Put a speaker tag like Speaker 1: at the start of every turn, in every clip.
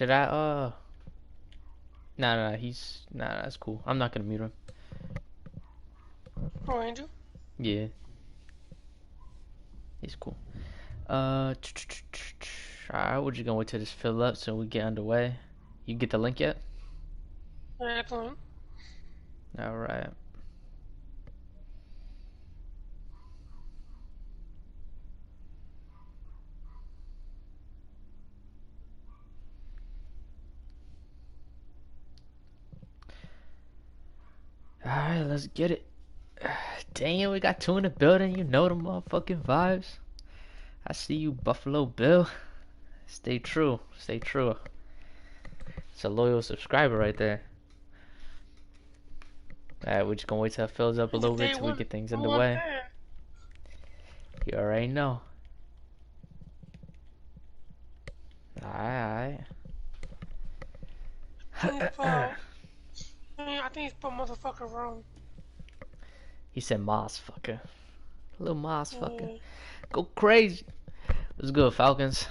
Speaker 1: Did I, nah, that's cool. I'm not gonna mute him.
Speaker 2: Oh, Angel?
Speaker 1: Yeah, he's cool. Alright, we're just gonna wait till this fill up so we get underway. You get the link yet?
Speaker 2: Excellent.
Speaker 1: Alright. Alright, let's get it. Damn, we got two in the building. You know the motherfucking vibes. I see you, Buffalo Bill. Stay true. Stay true. It's a loyal subscriber right there. Alright, we're just gonna wait till it fills up a
Speaker 2: It's a
Speaker 1: little bit
Speaker 2: day
Speaker 1: till we
Speaker 2: one.
Speaker 1: get things
Speaker 2: I'm one
Speaker 1: underway.
Speaker 2: fan.
Speaker 1: You already know. Alright, alright.
Speaker 2: I think it's spelled motherfucker wrong.
Speaker 1: He said Moss fucker. Little Moss fucker.
Speaker 2: Yeah.
Speaker 1: Go crazy. What's good, Falcons?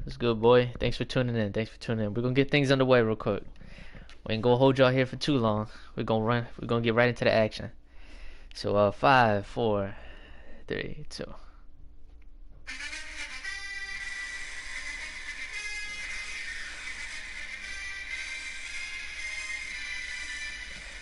Speaker 1: What's good, boy? Thanks for tuning in. We're gonna get things underway real quick. We ain't gonna hold y'all here for too long. We're gonna get right into the action. So 5, 4, 3, 2.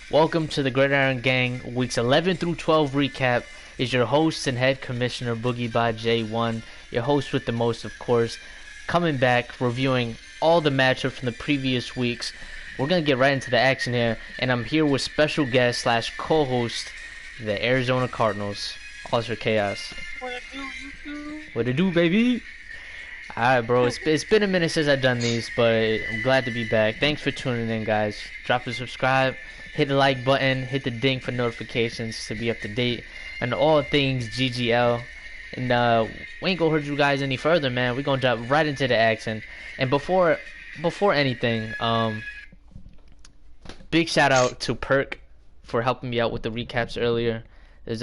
Speaker 1: Welcome to the Gridiron Gang weeks 11 through 12 recap. Is your host and head commissioner Boogie by J1, your host with the most, of course, coming back reviewing all the matchups from the previous weeks. We're gonna get right into the action here, and I'm here with special guest slash co-host, the Arizona Cardinals, Ultra Chaos.
Speaker 2: What it do, you do?
Speaker 1: What it do, baby? Alright, bro, it's been a minute since I've done these, but I'm glad to be back. Thanks for tuning in, guys. Drop a subscribe, hit the like button, hit the ding for notifications to be up to date on all things GGL. And we ain't gonna hurt you guys any further, man. We're gonna jump right into the action. And before anything, big shout out to Perk for helping me out with the recaps earlier. There's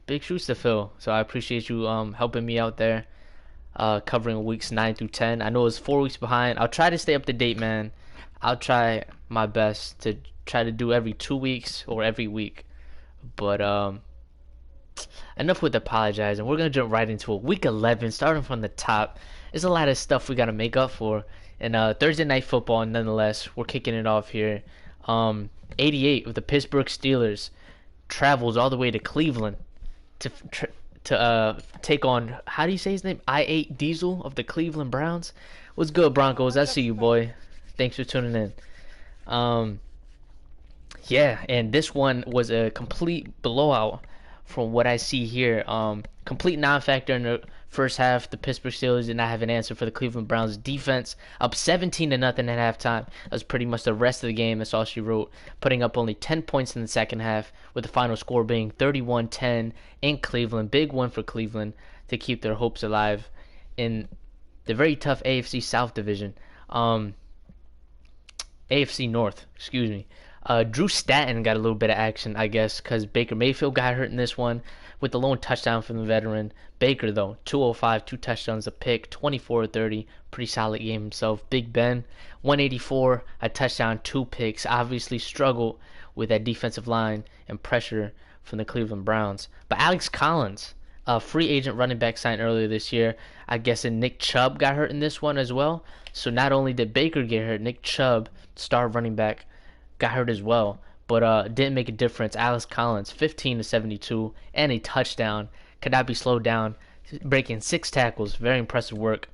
Speaker 1: big shoes to fill, so I appreciate you helping me out there. Covering weeks 9 through 10. I know it's 4 weeks behind. I'll try to stay up to date, man. I'll try my best to try to do every 2 weeks or every week. But enough with apologizing. We're gonna jump right into it. Week 11, starting from the top. There's a lot of stuff we gotta make up for. And Thursday night football, nonetheless, we're kicking it off here. 88 of the Pittsburgh Steelers travels all the way to Cleveland to take on, how do you say his name? I8 Diesel of the Cleveland Browns. What's good, Broncos? I see you, boy. Thanks for tuning in. Yeah, and this one was a complete blowout from what I see here. Complete non-factor in the first half. The Pittsburgh Steelers did not have an answer for the Cleveland Browns defense. Up 17 to nothing at halftime. That was pretty much the rest of the game. That's all she wrote. Putting up only 10 points in the second half, with the final score being 31-10 in Cleveland. Big win for Cleveland to keep their hopes alive in the very tough AFC South division. AFC North, excuse me. Drew Stanton got a little bit of action, I guess, because Baker Mayfield got hurt in this one with the lone touchdown from the veteran. Baker, though, 205, 2 touchdowns, a pick, 24-30, pretty solid game himself. Big Ben, 184, a touchdown, 2 picks. Obviously struggled with that defensive line and pressure from the Cleveland Browns. But Alex Collins, a free agent running back signed earlier this year, I guess, and Nick Chubb got hurt in this one as well. So not only did Baker get hurt, Nick Chubb, star running back, got hurt as well, but didn't make a difference. Alex Collins, 15 to 72, and a touchdown. Could not be slowed down, breaking 6 tackles. Very impressive work.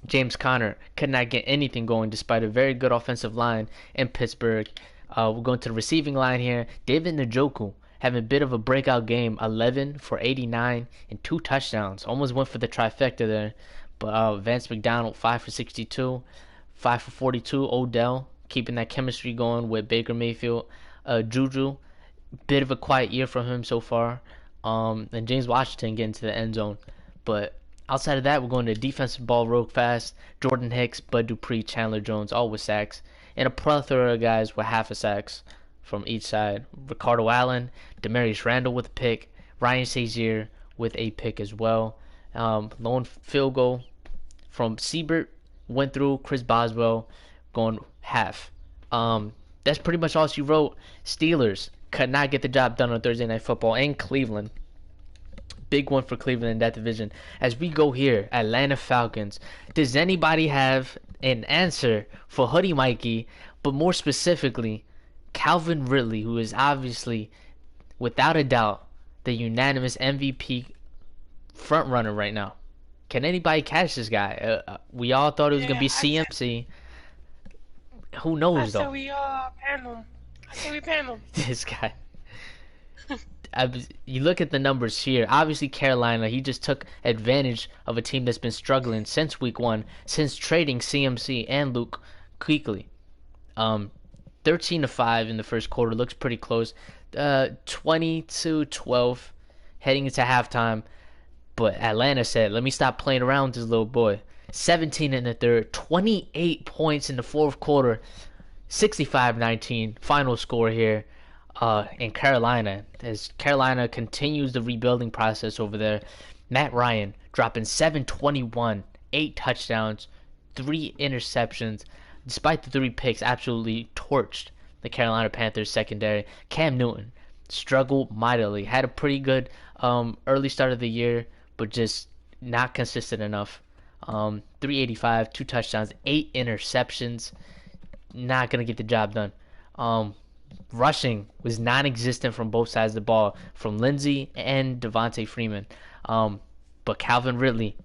Speaker 1: James Conner could not get anything going despite a very good offensive line in Pittsburgh. We're going to the receiving line here. David Njoku having a bit of a breakout game, 11 for 89 and 2 touchdowns. Almost went for the trifecta there. But Vance McDonald, 5 for 62, 5 for 42. Odell keeping that chemistry going with Baker Mayfield. Juju, bit of a quiet year for him so far. And James Washington getting to the end zone. But outside of that, we're going to defensive ball real fast. Jordan Hicks, Bud Dupree, Chandler Jones, all with sacks. And a plethora of guys with half a sacks from each side. Ricardo Allen, Demarius Randall with a pick. Ryan Shazier with a pick as well. Lone field goal from Siebert went through. Chris Boswell going half. That's pretty much all she wrote. Steelers could not get the job done on Thursday Night Football, and Cleveland. Big one for Cleveland in that division. As we go here, Atlanta Falcons. Does anybody have an answer for Hoodie Mikey, but more specifically, Calvin Ridley, who is obviously, without a doubt, the unanimous MVP frontrunner right now? Can anybody catch this guy? We all thought it was gonna
Speaker 2: Yeah,
Speaker 1: be CMC. Who knows
Speaker 2: said
Speaker 1: though?
Speaker 2: we pan him. I said we pan him.
Speaker 1: This guy. You look at the numbers here. Obviously, Carolina, he just took advantage of a team that's been struggling since week one, since trading CMC and Luke Kuechly. 13-5 in the first quarter, looks pretty close. 20-12 heading into halftime. But Atlanta said, let me stop playing around with this little boy. 17 in the third, 28 points in the fourth quarter, 65-19 final score here. In Carolina, as Carolina continues the rebuilding process over there. Matt Ryan dropping 721, 8 touchdowns, 3 interceptions. Despite the 3 picks, absolutely torched the Carolina Panthers secondary. Cam Newton struggled mightily. Had a pretty good early start of the year, but just not consistent enough. 385, 2 touchdowns, 8 interceptions. Not going to get the job done. Rushing was non-existent from both sides of the ball, from Lindsey and Devontae Freeman. But Calvin Ridley,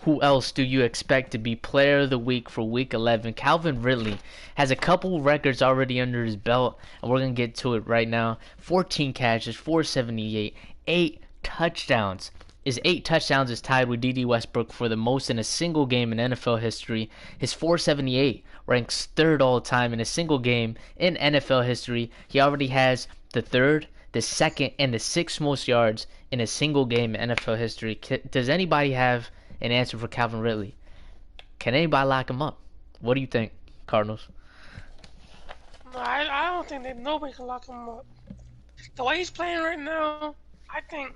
Speaker 1: who else do you expect to be player of the week for week 11? Calvin Ridley has a couple records already under his belt, and we're going to get to it right now. 14 catches, 478, 8 touchdowns. His 8 touchdowns is tied with D.D. Westbrook for the most in a single game in NFL history. His 478 ranks 3rd all-time in a single game in NFL history. He already has the 3rd, the 2nd, and the 6th most yards in a single game in NFL history. Does anybody have an answer for Calvin Ridley? Can anybody lock him up? What do you think, Cardinals?
Speaker 2: No, I don't think that nobody can lock him up. The way he's playing right now, I think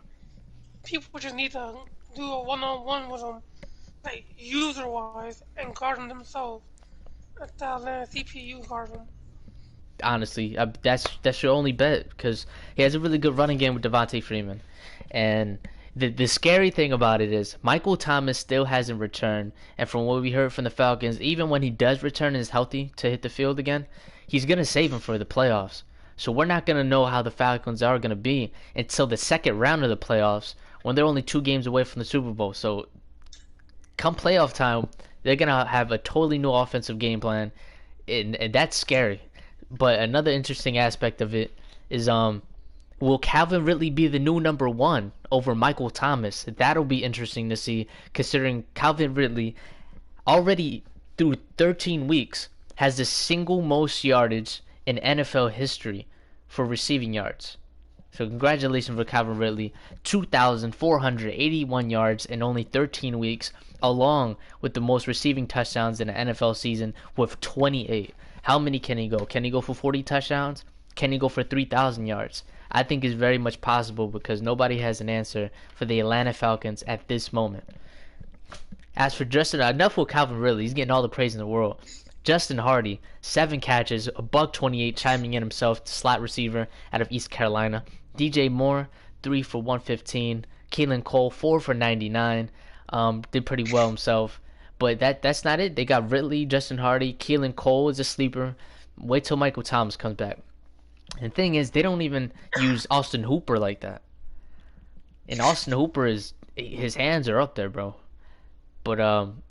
Speaker 2: people just need to do a one-on-one with him, like user-wise, and guard him themselves. Let the Atlanta CPU guard him.
Speaker 1: Honestly, that's your only bet, because he has a really good running game with Devontae Freeman. And the scary thing about it is Michael Thomas still hasn't returned, and from what we heard from the Falcons, even when he does return and is healthy to hit the field again, he's going to save him for the playoffs. So we're not going to know how the Falcons are going to be until the second round of the playoffs, when they're only 2 games away from the Super Bowl. So come playoff time, they're going to have a totally new offensive game plan, and that's scary. But another interesting aspect of it is, will Calvin Ridley be the new number 1 over Michael Thomas? That'll be interesting to see, considering Calvin Ridley already through 13 weeks has the single most yardage in NFL history for receiving yards. So congratulations for Calvin Ridley, 2,481 yards in only 13 weeks, along with the most receiving touchdowns in an NFL season with 28. How many can he go? Can he go for 40 touchdowns? Can he go for 3,000 yards? I think it's very much possible, because nobody has an answer for the Atlanta Falcons at this moment. As for Justin, enough with Calvin Ridley. He's getting all the praise in the world. Justin Hardy, 7 catches, a $128, chiming in himself, slot receiver out of East Carolina. DJ Moore, 3 for 115. Keelan Cole, 4 for 99. Did pretty well himself. But that's not it. They got Ridley, Justin Hardy. Keelan Cole is a sleeper. Wait till Michael Thomas comes back. And the thing is, they don't even use Austin Hooper like that. And Austin Hooper, his hands are up there, bro. But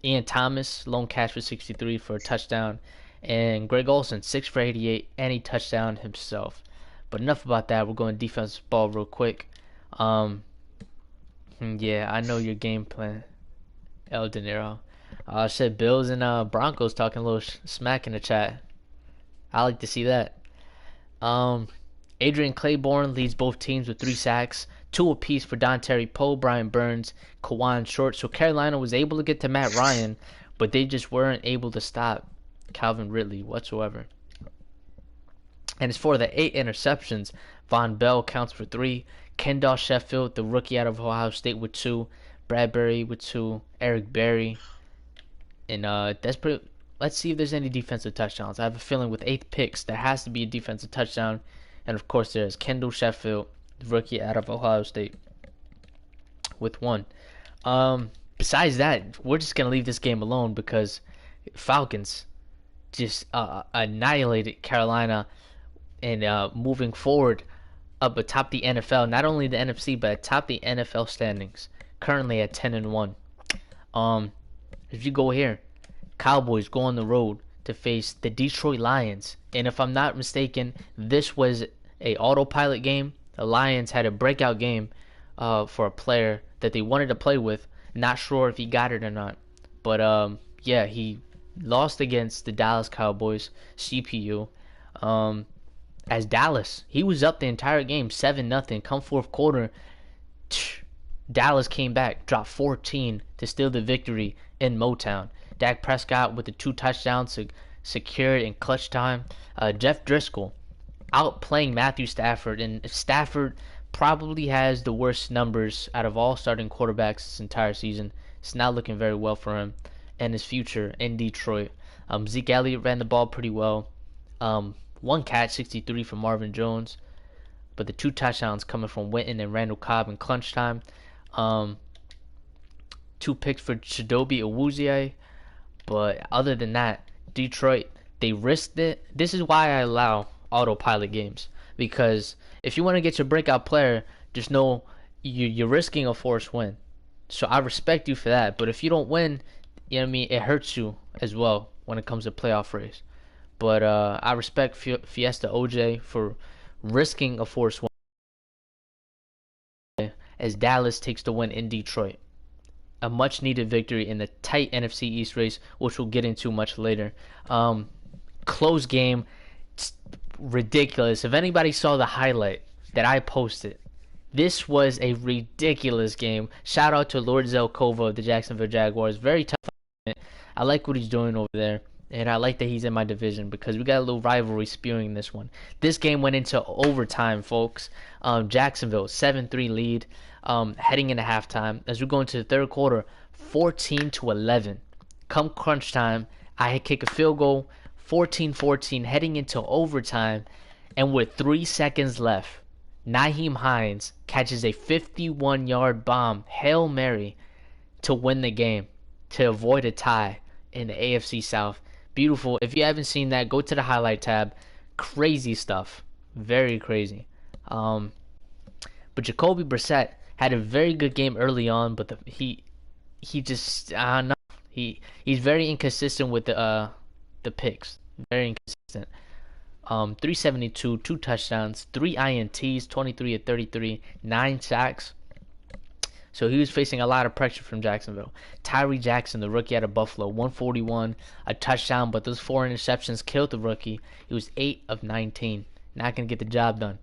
Speaker 1: Ian Thomas, lone catch for 63 for a touchdown. And Greg Olsen, 6 for 88, and he touchdown himself. But enough about that. We're going defensive ball real quick. Yeah, I know your game plan, El De Niro. Said Bills and Broncos talking a little smack in the chat. I like to see that. Adrian Claiborne leads both teams with 3 sacks, 2 apiece for Dontari Poe, Brian Burns, Kawan Short. So Carolina was able to get to Matt Ryan, but they just weren't able to stop Calvin Ridley whatsoever. And as for the 8 interceptions, Von Bell counts for 3. Kendall Sheffield, the rookie out of Ohio State, with 2. Bradbury with 2. Eric Berry And that's pretty. Let's see if there's any defensive touchdowns. I have a feeling with 8 picks, there has to be a defensive touchdown. And of course, there's Kendall Sheffield, the rookie out of Ohio State, with 1. Besides that, we're just gonna leave this game alone because Falcons just annihilated Carolina and moving forward up atop the NFL, not only the NFC but atop the NFL standings, currently at 10-1. If you go here, Cowboys go on the road to face the Detroit Lions, and if I'm not mistaken, this was a autopilot game. The Lions had a breakout game for a player that they wanted to play with. Not sure if he got it or not, but yeah, he lost against the Dallas Cowboys CPU. As Dallas, he was up the entire game, 7-0. Come fourth quarter, Dallas came back, dropped 14 to steal the victory in Motown. Dak Prescott with the 2 touchdowns secured in clutch time. Jeff Driscoll outplaying Matthew Stafford, and Stafford probably has the worst numbers out of all starting quarterbacks this entire season. It's not looking very well for him and his future in Detroit. Zeke Elliott ran the ball pretty well. 1 catch, 63 from Marvin Jones, but the 2 touchdowns coming from Witten and Randall Cobb in clutch time. 2 picks for Chidobe Awuzie. But other than that, Detroit, they risked it. This is why I allow autopilot games. Because if you want to get your breakout player, just know you're risking a forced win. So I respect you for that. But if you don't win, you know what I mean, it hurts you as well when it comes to playoff race. But I respect Fiesta OJ for risking a forced win as Dallas takes the win in Detroit. A much needed victory in the tight NFC East race, which we'll get into much later. Close game, ridiculous. If anybody saw the highlight that I posted, this was a ridiculous game. Shout out to Lord Zelkova of the Jacksonville Jaguars. Very tough. I like what he's doing over there, and I like that he's in my division because we got a little rivalry spewing in this one. This game went into overtime, folks. Jacksonville 7-3 lead. Heading into halftime, as we go into the third quarter, 14-11. Come crunch time, I kick a field goal, 14-14, heading into overtime, and with 3 seconds left, Nyheim Hines catches a 51-yard bomb, Hail Mary, to win the game, to avoid a tie in the AFC South. Beautiful. If you haven't seen that, go to the highlight tab. Crazy stuff. Very crazy. But Jacoby Brissett had a very good game early on, but he just no, he's very inconsistent with the picks. Very inconsistent. 372, 2 touchdowns, 3 INTs, 23 of 33, 9 sacks. So he was facing a lot of pressure from Jacksonville. Tyree Jackson, the rookie out of Buffalo, 141, a touchdown, but those 4 interceptions killed the rookie. He was 8 of 19, not gonna get the job done.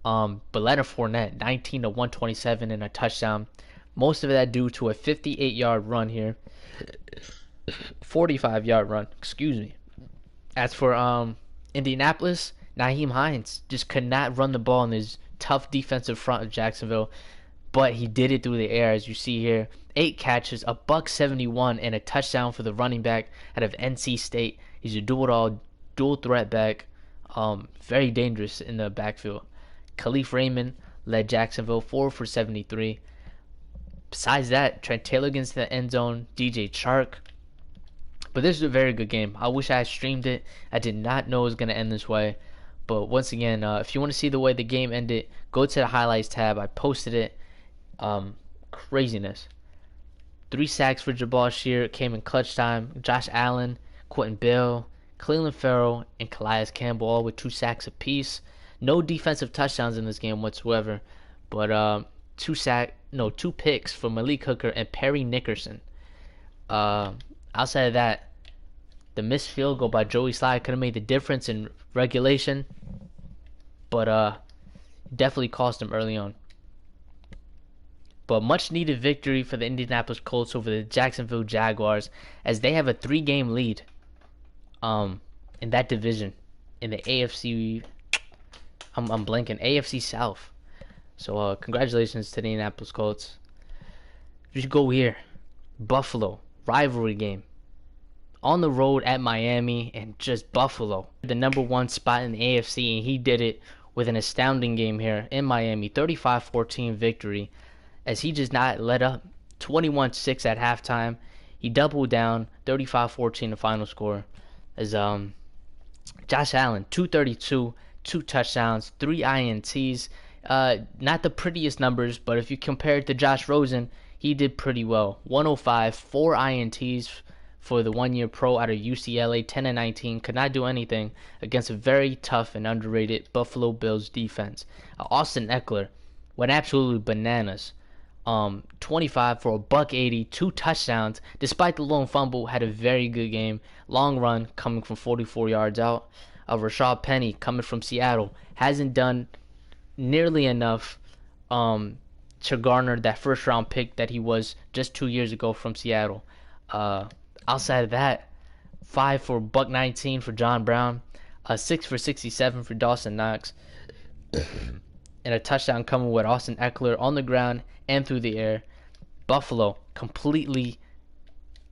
Speaker 1: But Leonard Fournette, 19 to 127 and a touchdown. Most of that due to a 58-yard run here. 45-yard run, excuse me. As for Indianapolis, Nyheim Hines just could not run the ball in this tough defensive front of Jacksonville. But he did it through the air, as you see here. 8 catches, a $171, and a touchdown for the running back out of NC State. He's a dual threat back. Very dangerous in the backfield. Khalif Raymond led Jacksonville 4 for 73. Besides that, Trent Taylor gets to the end zone, DJ Chark. But this is a very good game. I wish I had streamed it. I did not know it was going to end this way. But once again, if you want to see the way the game ended, go to the highlights tab. I posted it. Craziness. 3 sacks for Jabal Shear came in clutch time. Josh Allen, Quentin Bell, Cleveland Farrell, and Calais Campbell all with 2 sacks apiece. No defensive touchdowns in this game whatsoever, but 2 picks for Malik Hooker and Perry Nickerson. Outside of that, the missed field goal by Joey Slye could have made the difference in regulation, but definitely cost him early on. But much needed victory for the Indianapolis Colts over the Jacksonville Jaguars, as they have a 3-game lead in that division in the AFC. I'm blanking. AFC South. So congratulations to the Indianapolis Colts. You should go here. Buffalo rivalry game. on the road at Miami and just Buffalo, the #1 spot in the AFC, and he did it with an astounding game here in Miami, 35-14 victory, as he just not let up. 21-6 at halftime. He doubled down, 35-14 the final score. As Josh Allen, 232, 2 touchdowns, 3 INTs. Not the prettiest numbers, but if you compare it to Josh Rosen, he did pretty well. 105, 4 INTs for the one-year pro out of UCLA, 10-19. Could not do anything against a very tough and underrated Buffalo Bills defense. Austin Eckler went absolutely bananas. 25 for a $180, 2 touchdowns. Despite the lone fumble, had a very good game. Long run coming from 44 yards out. Rashad Penny coming from Seattle hasn't done nearly enough to garner that first round pick that he was just 2 years ago from Seattle. Outside of that, 5 for $119 for John Brown, 6 for 67 for Dawson Knox, and a touchdown coming with Austin Eckler on the ground and through the air. Buffalo completely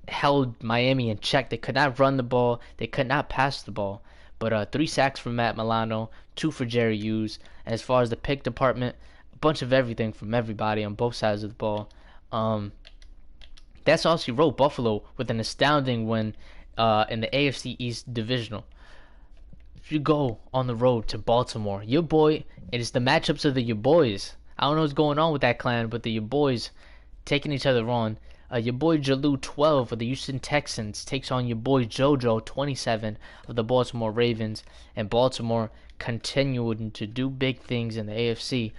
Speaker 1: held Miami in check. They could not run the ball. They could not pass the ball. But 3 sacks for Matt Milano, 2 for Jerry Hughes. And as far as the pick department, a bunch of everything from everybody on both sides of the ball. That's all she wrote. Buffalo with an astounding win in the AFC East Divisional. If you go on the road to Baltimore, your boy, it is the matchups of the your boys. I don't know what's going on with that clan, but the your boys taking each other on. Your boy Jalou, 12 of the Houston Texans, takes on your boy JoJo, 27 of the Baltimore Ravens. And Baltimore continuing to do big things in the AFC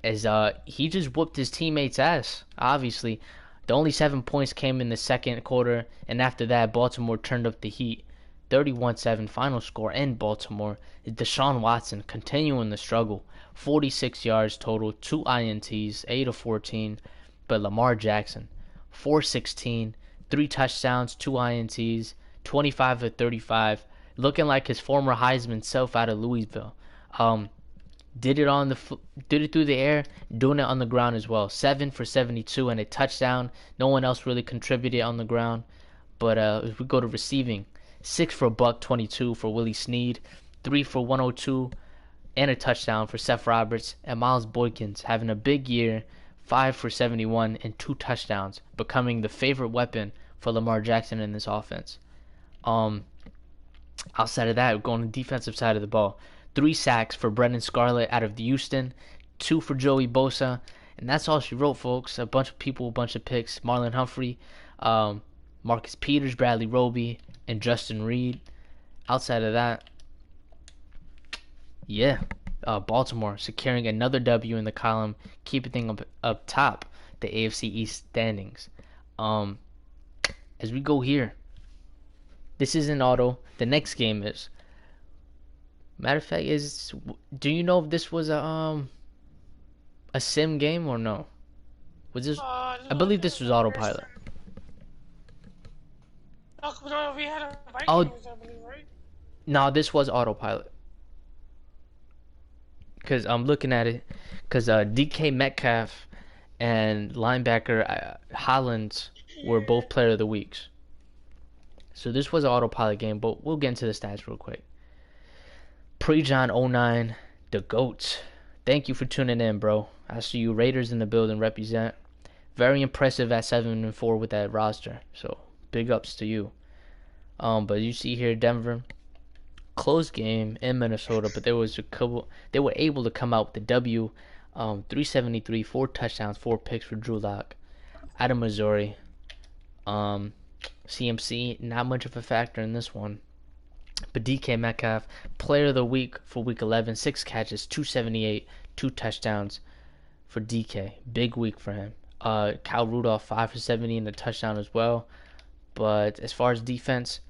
Speaker 1: as he just whooped his teammates' ass, obviously. The only 7 points came in the second quarter, and after that, Baltimore turned up the heat. 31-7 final score in Baltimore. Deshaun Watson continuing the struggle. 46 yards total, 2 INTs, 8 of 14. But Lamar Jackson, 416, 3 touchdowns, 2 INTs, 25 of 35. Looking like his former Heisman self out of Louisville. Did it through the air, doing it on the ground as well. 7 for 72 and a touchdown. No one else really contributed on the ground. But if we go to receiving, 6 for $122 for Willie Snead, 3 for 102, and a touchdown for Seth Roberts. And Miles Boykins having a big year, 5 for 71 and 2 touchdowns, becoming the favorite weapon for Lamar Jackson in this offense. Outside of that, going to the defensive side of the ball. 3 sacks for Brendan Scarlett out of Houston, 2 for Joey Bosa, and that's all she wrote, folks. A bunch of people, a bunch of picks. Marlon Humphrey, Marcus Peters, Bradley Roby, and Justin Reed. Outside of that, yeah, Baltimore securing another W in the column, keeping things up top, the AFC East standings. As we go here, this isn't auto. The next game is. Matter of fact, do you know if this was a sim game or no? Was this? I believe this was autopilot.
Speaker 2: No, we had a Vikings,
Speaker 1: Oh,
Speaker 2: I believe, right?
Speaker 1: no, this was autopilot. Because I'm looking at it, because DK Metcalf and linebacker Hollins were both player of the weeks. So this was an autopilot game, but we'll get into the stats real quick. Prejohn 09, the GOAT. Thank you for tuning in, bro. I see you Raiders in the building represent. Very impressive at 7-4 with that roster. So big ups to you. But you see here Denver, close game in Minnesota, but there was a couple. They were able to come out with the W. 373, 4 touchdowns, 4 picks for Drew Lock. Out of Missouri, CMC not much of a factor in this one. But DK Metcalf, player of the week for week 11, 6 catches, 278, 2 touchdowns for DK. Big week for him. Kyle Rudolph, 5 for 70 and a touchdown as well. But as far as defense,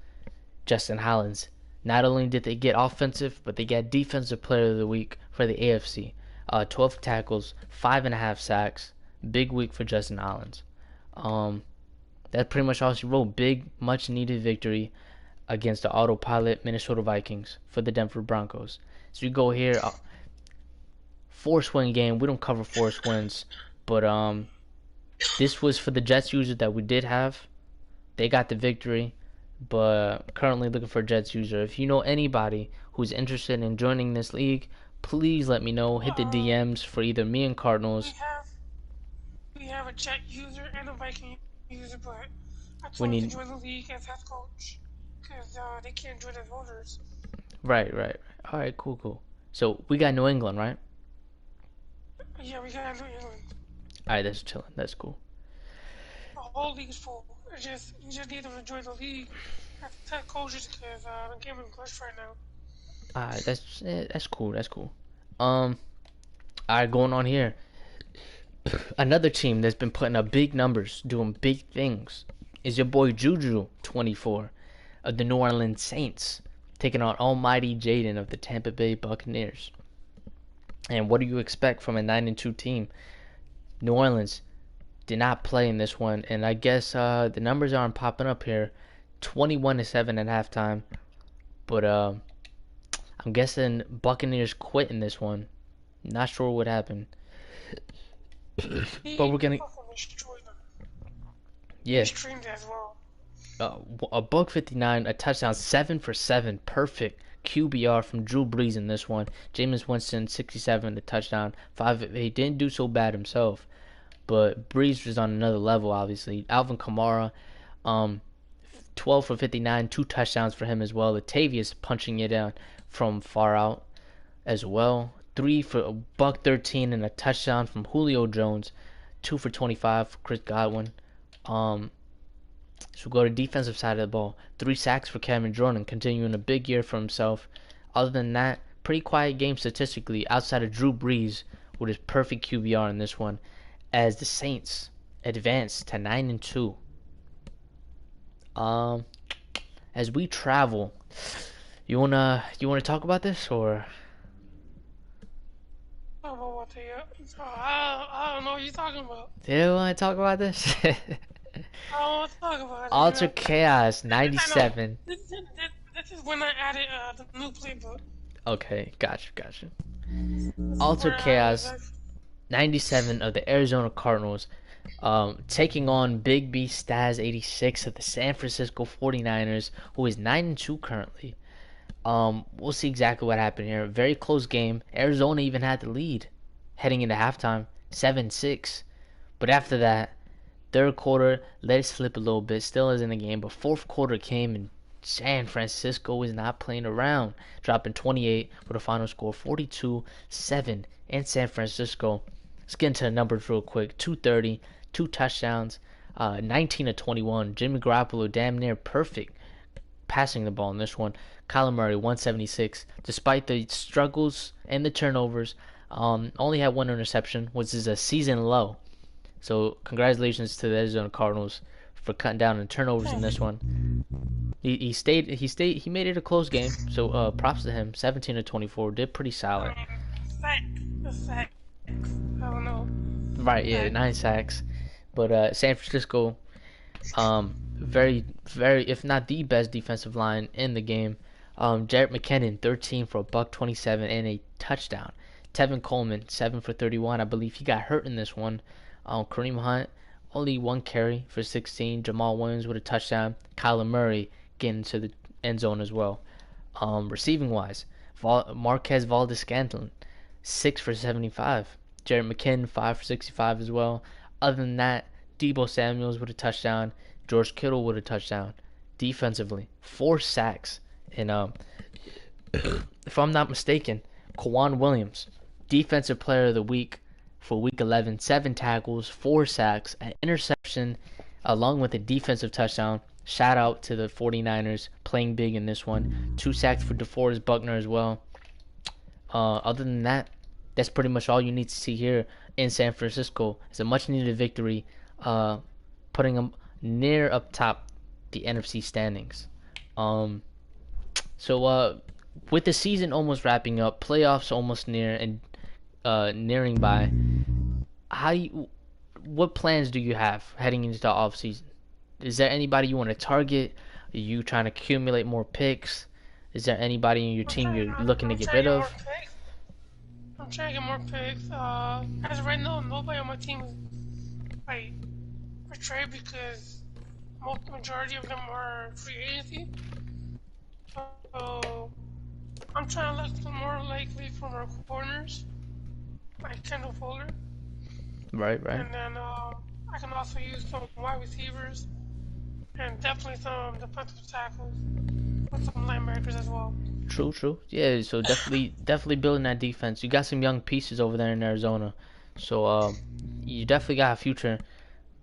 Speaker 1: Justin Hollins. Not only did they get offensive, but they got defensive player of the week for the AFC. 12 tackles, 5.5 sacks. Big week for Justin Hollins. That's pretty much all she wrote. Big, much needed victory against the autopilot Minnesota Vikings for the Denver Broncos. So you go here, force win game. We don't cover force wins, but this was for the Jets users that we did have. They got the victory. but currently looking for a Jets user. If you know anybody who's interested in joining this league, please let me know. Hit the
Speaker 2: Uh,
Speaker 1: DMs for either me and
Speaker 2: we
Speaker 1: Cardinals.
Speaker 2: have we have a Jet user and a Viking user, but I
Speaker 1: We
Speaker 2: told them to
Speaker 1: need
Speaker 2: join the league as head coach because they can't join as voters.
Speaker 1: right. All right, cool. So we got New England, right?
Speaker 2: Yeah, we got New England.
Speaker 1: All right, that's chilling. That's cool.
Speaker 2: The whole league is full. It's just you just need them to join the league as head coaches because the game is glitched right now.
Speaker 1: All right, that's cool. That's cool. Um, all right, going on here. Another team that's been putting up big numbers, doing big things, is your boy Juju, 24, of the New Orleans Saints, taking on Almighty Jaden of the Tampa Bay Buccaneers. And what do you expect from a 9-2 team? New Orleans did not play in this one, and I guess the numbers aren't popping up here. 21-7 at halftime, but I'm guessing Buccaneers quit in this one. Not sure what happened, but
Speaker 2: He
Speaker 1: we're gonna
Speaker 2: fucking destroyed them. He
Speaker 1: yeah.
Speaker 2: streamed as well.
Speaker 1: A buck 59, a touchdown, 7 for 7, perfect QBR from Drew Brees in this one. Jameis Winston 67, the touchdown, 5. He didn't do so bad himself, but Brees was on another level. Obviously, Alvin Kamara, um, 12 for 59, 2 touchdowns for him as well. Latavius punching it down from far out as well. 3 for a buck 13 and a touchdown from Julio Jones. 2 for 25 for Chris Godwin. So we go to defensive side of the ball. 3 sacks for Cameron Jordan, continuing a big year for himself. Other than that, pretty quiet game statistically outside of Drew Brees with his perfect QBR in this one, as the Saints advance to 9-2. Um, as we travel, you wanna talk about this or?
Speaker 2: I don't know what they. I don't know what you're talking about.
Speaker 1: Do you want to talk about this?
Speaker 2: I don't want to talk about it. You
Speaker 1: Alter
Speaker 2: know.
Speaker 1: Chaos
Speaker 2: I know.
Speaker 1: 97.
Speaker 2: This is when I added the new playbook.
Speaker 1: Okay, gotcha.
Speaker 2: This is
Speaker 1: Alter
Speaker 2: where I added
Speaker 1: Chaos
Speaker 2: that.
Speaker 1: 97 of the Arizona Cardinals, taking on Big B Staz 86 of the San Francisco 49ers, who is 9-2 currently. We'll see exactly what happened here. Very close game. Arizona even had the lead heading into halftime, 7-6. But after that, third quarter let it slip a little bit. Still is in the game, but fourth quarter came and San Francisco is not playing around, dropping 28 with a final score 42-7 in San Francisco. Let's get into the numbers real quick. 230, 2 touchdowns, 19 to 21. Jimmy Garoppolo damn near perfect passing the ball in this one. Kyler Murray 176. Despite the struggles and the turnovers, only had 1 interception, which is a season low. So congratulations to the Arizona Cardinals for cutting down on turnovers in this one. He made it a close game. So props to him. 17 to 24, did pretty solid.
Speaker 2: I mean, the sack. I don't know.
Speaker 1: Right, yeah,
Speaker 2: Sack.
Speaker 1: 9 sacks. But San Francisco, very, if not the best defensive line in the game. Jarrett McKinnon 13 for a buck 27 and a touchdown. Tevin Coleman 7 for 31. I believe he got hurt in this one. Kareem Hunt only 1 carry for 16. Jamal Williams with a touchdown. Kyler Murray getting to the end zone as well. Receiving wise, Marquez Valdes-Scantling 6 for 75. Jarrett McKinnon 5 for 65 as well. Other than that, Deebo Samuels with a touchdown. George Kittle with a touchdown. Defensively, 4 sacks. And if I'm not mistaken, Kwan Williams, Defensive Player of the Week for Week 11, 7 tackles, 4 sacks, an interception, along with a defensive touchdown. Shout out to the 49ers playing big in this one. 2 sacks for DeForest Buckner as well. Other than that, that's pretty much all you need to see here in San Francisco. It's a much-needed victory, putting them near up top the NFC standings. So with the season almost wrapping up, playoffs almost near and nearing by, what plans do you have heading into the off season? Is there anybody you want to target? Are you trying to accumulate more picks? Is there anybody in your team you're looking to
Speaker 2: I'm
Speaker 1: get
Speaker 2: trying
Speaker 1: rid
Speaker 2: to get more
Speaker 1: of?
Speaker 2: picks. I'm trying to get more picks. As of right now, nobody on my team is like for trade because most majority of them are free agency. So I'm trying to look for more likely from our corners, like Kendall Fuller,
Speaker 1: Right, right.
Speaker 2: and then I can also use some wide receivers and definitely some defensive tackles with some linebackers as well.
Speaker 1: True, true. Yeah, so definitely building that defense. You got some young pieces over there in Arizona, so you definitely got a future.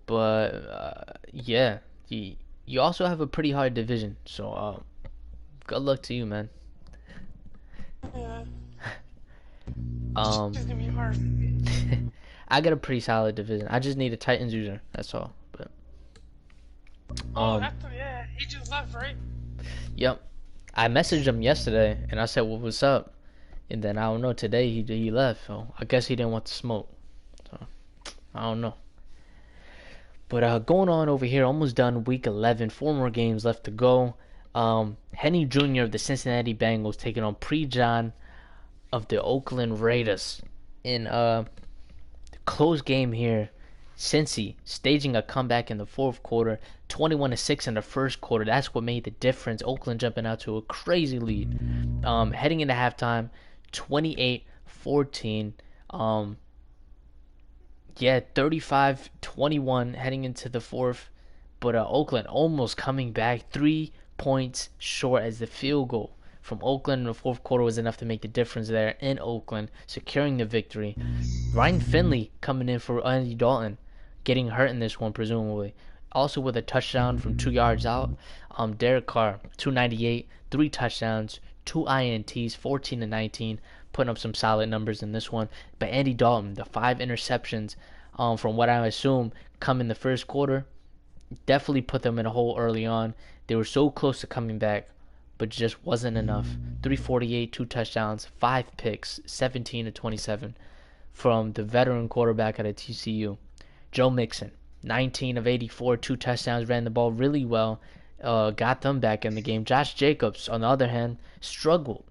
Speaker 1: But yeah, you also have a pretty hard division. So good luck to you, man.
Speaker 2: Yeah, it's
Speaker 1: Um,
Speaker 2: just gonna be hard.
Speaker 1: I got a pretty solid division. I just need a Titans user. That's all. But
Speaker 2: Oh,
Speaker 1: um,
Speaker 2: that's yeah. He just left, right?
Speaker 1: yep. I messaged him yesterday and I said, "Well, what's up?" And then I don't know. Today he left. So I guess he didn't want to smoke. So I don't know. But going on over here, almost done week 11. Four more games left to go. Henny Jr. of the Cincinnati Bengals taking on Pre-John of the Oakland Raiders in a close game here. Cincy staging a comeback in the fourth quarter, 21-6 in the first quarter. That's what made the difference. Oakland jumping out to a crazy lead. Heading into halftime, 28-14. Yeah, 35-21 heading into the fourth. But Oakland almost coming back 3 points short as the field goal from Oakland in the fourth quarter was enough to make the difference there in Oakland, securing the victory. Ryan Finley coming in for Andy Dalton, getting hurt in this one presumably. Also with a touchdown from 2 yards out. Derek Carr, 298, 3 touchdowns, 2 INTs, 14-19, putting up some solid numbers in this one. But Andy Dalton, the 5 interceptions, from what I assume come in the first quarter, definitely put them in a hole early on. They were so close to coming back, but just wasn't enough. 348, 2 touchdowns, 5 picks, 17-27 from the veteran quarterback out of TCU. Joe Mixon, 19 of 84, 2 touchdowns, ran the ball really well, got them back in the game. Josh Jacobs, on the other hand, struggled,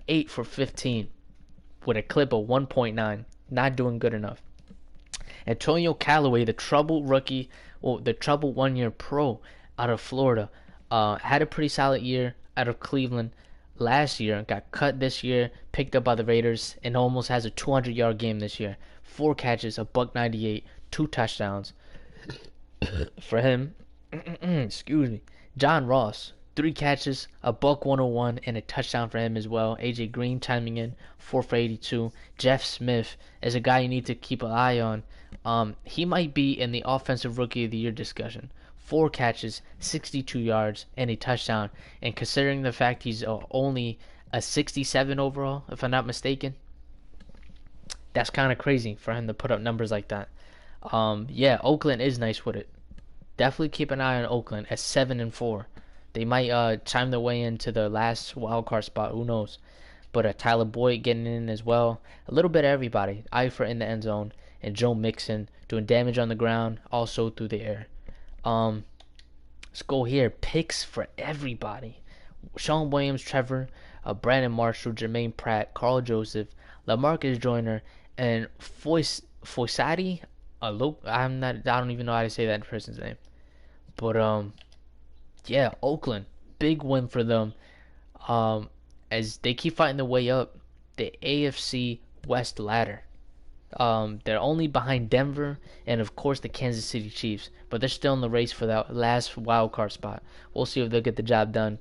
Speaker 1: 8 for 15 with a clip of 1.9, not doing good enough. Antonio Callaway, the trouble 1 year pro out of Florida, had a pretty solid year out of Cleveland last year, got cut this year, picked up by the Raiders, and almost has a 200-yard game this year. 4 catches, a buck 98, 2 touchdowns for him. Excuse me. John Ross, 3 catches, a buck 101, and a touchdown for him as well. AJ Green chiming in, 4 for 82. Jeff Smith is a guy you need to keep an eye on. He might be in the offensive rookie of the year discussion. 4 catches, 62 yards, and a touchdown. And considering the fact he's only a 67 overall, if I'm not mistaken, that's kind of crazy for him to put up numbers like that. Yeah, Oakland is nice with it. Definitely keep an eye on Oakland at 7-4. They might chime their way into the last wild card spot. Who knows? But Tyler Boyd getting in as well. A little bit of everybody. Eifert in the end zone, and Joe Mixon doing damage on the ground, also through the air. Let's go here. Picks for everybody. Sean Williams, Trevor, Brandon Marshall, Jermaine Pratt, Carl Joseph, LaMarcus Joyner, and Foisati. I don't even know how to say that person's name. But yeah, Oakland, big win for them. As they keep fighting their way up the AFC West ladder. They're only behind Denver and of course the Kansas City Chiefs, but they're still in the race for that last wild card spot. We'll see if they'll get the job done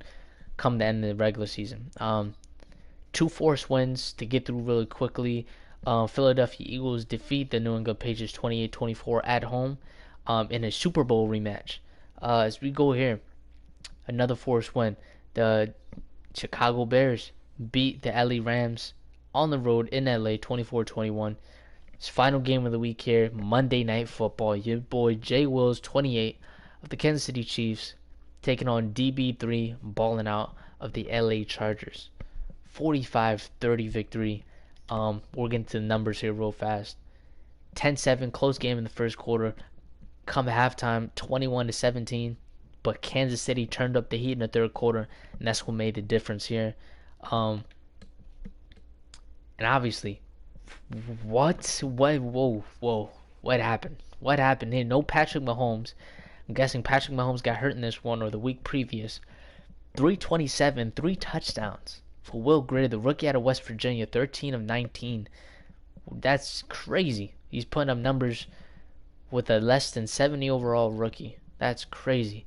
Speaker 1: come the end of the regular season. Two forced wins to get through really quickly. Philadelphia Eagles defeat the New England Patriots 28-24 at home in a Super Bowl rematch. As we go here, another forced win. The Chicago Bears beat the LA Rams on the road in LA 24-21. It's final game of the week here, Monday Night Football. Your boy Jay Wills, 28 of the Kansas City Chiefs, taking on DB3, balling out of the LA Chargers. 45-30 victory. We're getting to the numbers here real fast. 10-7, close game in the first quarter. Come halftime, 21-17. But Kansas City turned up the heat in the third quarter, and that's what made the difference here. And obviously, what happened? What happened here? No Patrick Mahomes. I'm guessing Patrick Mahomes got hurt in this one or the week previous. 327, 3 touchdowns for Will Grier, the rookie out of West Virginia, 13 of 19. That's crazy. He's putting up numbers with a less than 70 overall rookie. That's crazy.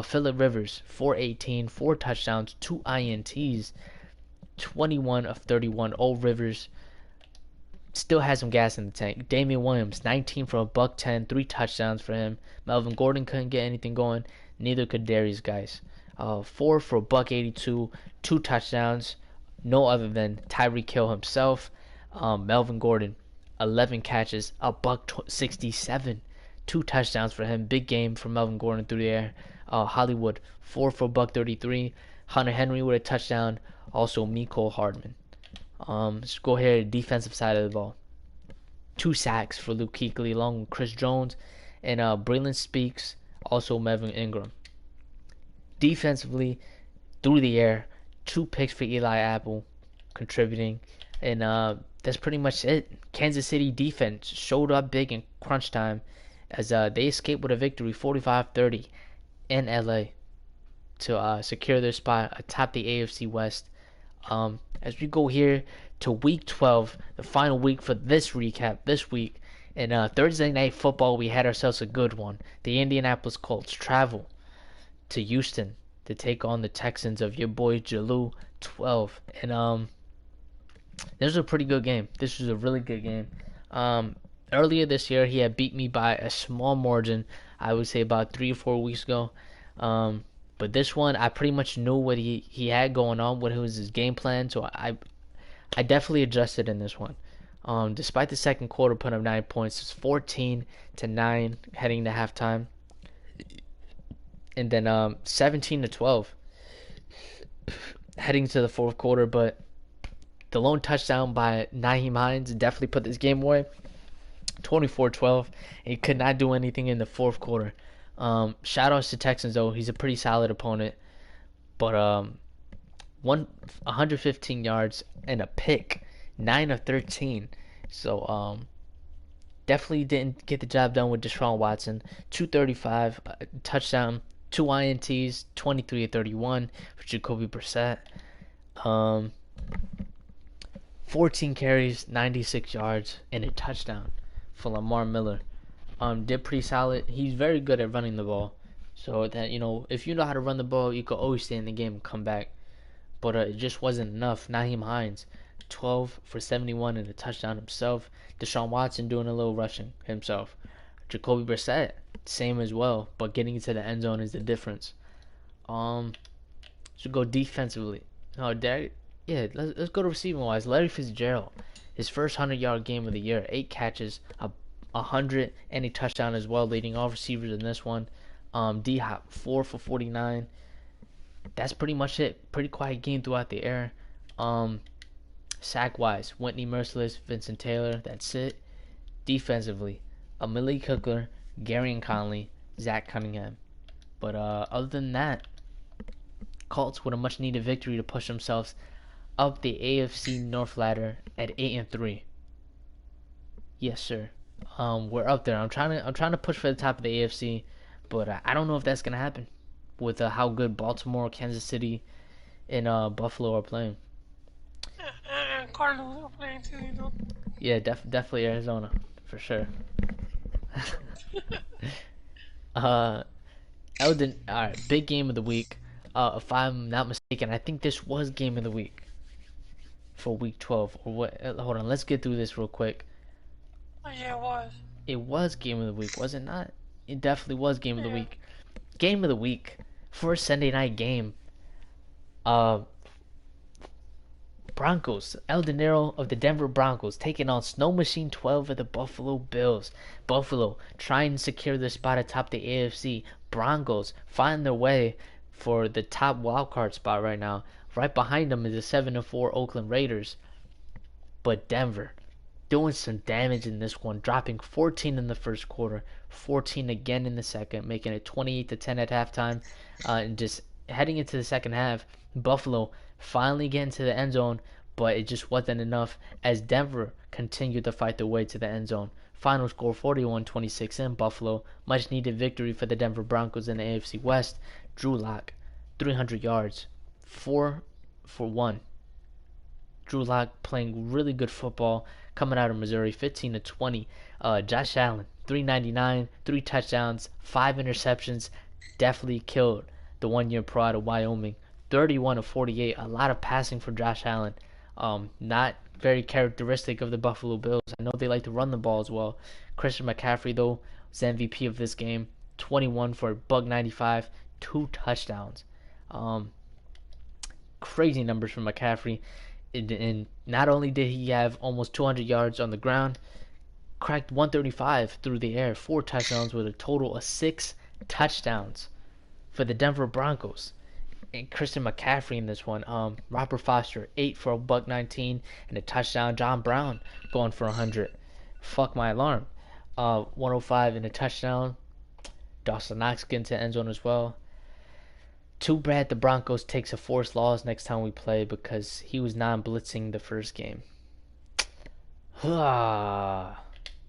Speaker 1: Phillip Rivers, 418, 4 touchdowns, 2 INTs, 21 of 31. Old Rivers still has some gas in the tank. Damian Williams, 19 for a buck 10, 3 touchdowns for him. Melvin Gordon couldn't get anything going. Neither could Darius Guice. 4 for a buck 82, 2 touchdowns. No other than Tyreek Hill himself. Melvin Gordon, 11 catches, a buck 67, 2 touchdowns for him. Big game for Melvin Gordon through the air. Hollywood, 4 for a buck 33. Hunter Henry with a touchdown. Also Mecole Hardman. Let's go here to the defensive side of the ball. 2 sacks for Luke Kuechly along with Chris Jones and Braylon Speaks. Also Melvin Ingram. Defensively, through the air, 2 picks for Eli Apple contributing. And that's pretty much it. Kansas City defense showed up big in crunch time as they escaped with a victory 45-30 in LA to secure their spot atop the AFC West. As we go here to week 12, the final week for this recap this week. And Thursday Night Football, we had ourselves a good one. The Indianapolis Colts travel to Houston to take on the Texans of your boy Jalou 12. And this was a pretty good game. This was a really good game. Earlier this year, he had beat me by a small margin. I would say about 3 or 4 weeks ago. But this one, I pretty much knew what he had going on, what was his game plan. So I definitely adjusted in this one. Despite the second quarter putting up 9 points, it's 14-9 heading to halftime. And then 17-12 heading to the fourth quarter. But the lone touchdown by Nyheim Hines definitely put this game away. 24-12. He could not do anything in the fourth quarter. Shout outs to Texans though. He's a pretty solid opponent. But 115 yards and a pick. 9 of 13. So definitely didn't get the job done with Deshaun Watson. 235 touchdown, 2 INTs, 23 of 31 for Jacoby Brissett. 14 carries, 96 yards, and a touchdown for Lamar Miller. Did pretty solid. He's very good at running the ball. So that, if you know how to run the ball, you could always stay in the game and come back. But it just wasn't enough. Nyheim Hines, 12 for 71 and a touchdown himself. Deshaun Watson doing a little rushing himself. Jacoby Brissett, same as well, but getting into the end zone is the difference. Should go defensively. Let's go to receiving wise. Larry Fitzgerald, his first 100-yard game of the year, 8 catches, 100 and a touchdown as well, leading all receivers in this one. D-Hop, 4 for 49. That's pretty much it. Pretty quiet game throughout the air. Sack-wise, Whitney Merciless, Vincent Taylor, that's it. Defensively, Malik Hooker, Gary Conley, Zach Cunningham. But other than that, Colts with a much-needed victory to push themselves up the AFC North ladder at 8-3. Yes, sir. We're up there. I'm trying to push for the top of the AFC, but I don't know if that's gonna happen with how good Baltimore, Kansas City, and Buffalo are playing.
Speaker 2: And Cardinals are playing too.
Speaker 1: Yeah, definitely Arizona for sure. Eldon, all right, big game of the week. If I'm not mistaken, I think this was game of the week for week 12 or what? Hold on, let's get through this real quick.
Speaker 2: Yeah, it was.
Speaker 1: It was game of the week, was it not? It definitely was game of the week. Game of the week, first Sunday night game. Broncos, El Dinero of the Denver Broncos taking on Snow Machine 12 of the Buffalo Bills. Buffalo trying to secure their spot atop the AFC. Broncos find their way for the top wildcard spot right now. Right behind them is the 7-4 Oakland Raiders. But Denver doing some damage in this one, dropping 14 in the first quarter, 14 again in the second, making it 28-10 at halftime. And just heading into the second half, Buffalo finally getting to the end zone, but it just wasn't enough as Denver continued to fight their way to the end zone. Final score 41-26 in Buffalo. Much needed victory for the Denver Broncos in the AFC West. Drew Lock, 300 yards, 4 for 1. Drew Lock playing really good football coming out of Missouri, 15-20. Josh Allen, 399, 3 touchdowns, 5 interceptions. Definitely killed the 1 year pro out of Wyoming. 31-48. A lot of passing for Josh Allen. Not very characteristic of the Buffalo Bills. I know they like to run the ball as well. Christian McCaffrey, though, was the MVP of this game. 21 for a buck 95, 2 touchdowns. Crazy numbers from McCaffrey. And not only did he have almost 200 yards on the ground, cracked 135 through the air, 4 touchdowns with a total of 6 touchdowns for the Denver Broncos. And Christian McCaffrey in this one. Robert Foster, 8 for a buck 19 and a touchdown. John Brown going for 100. Fuck my alarm. 105 and a touchdown. Dawson Knox getting to the end zone as well. Too bad the Broncos takes a forced loss next time we play because he was non-blitzing the first game.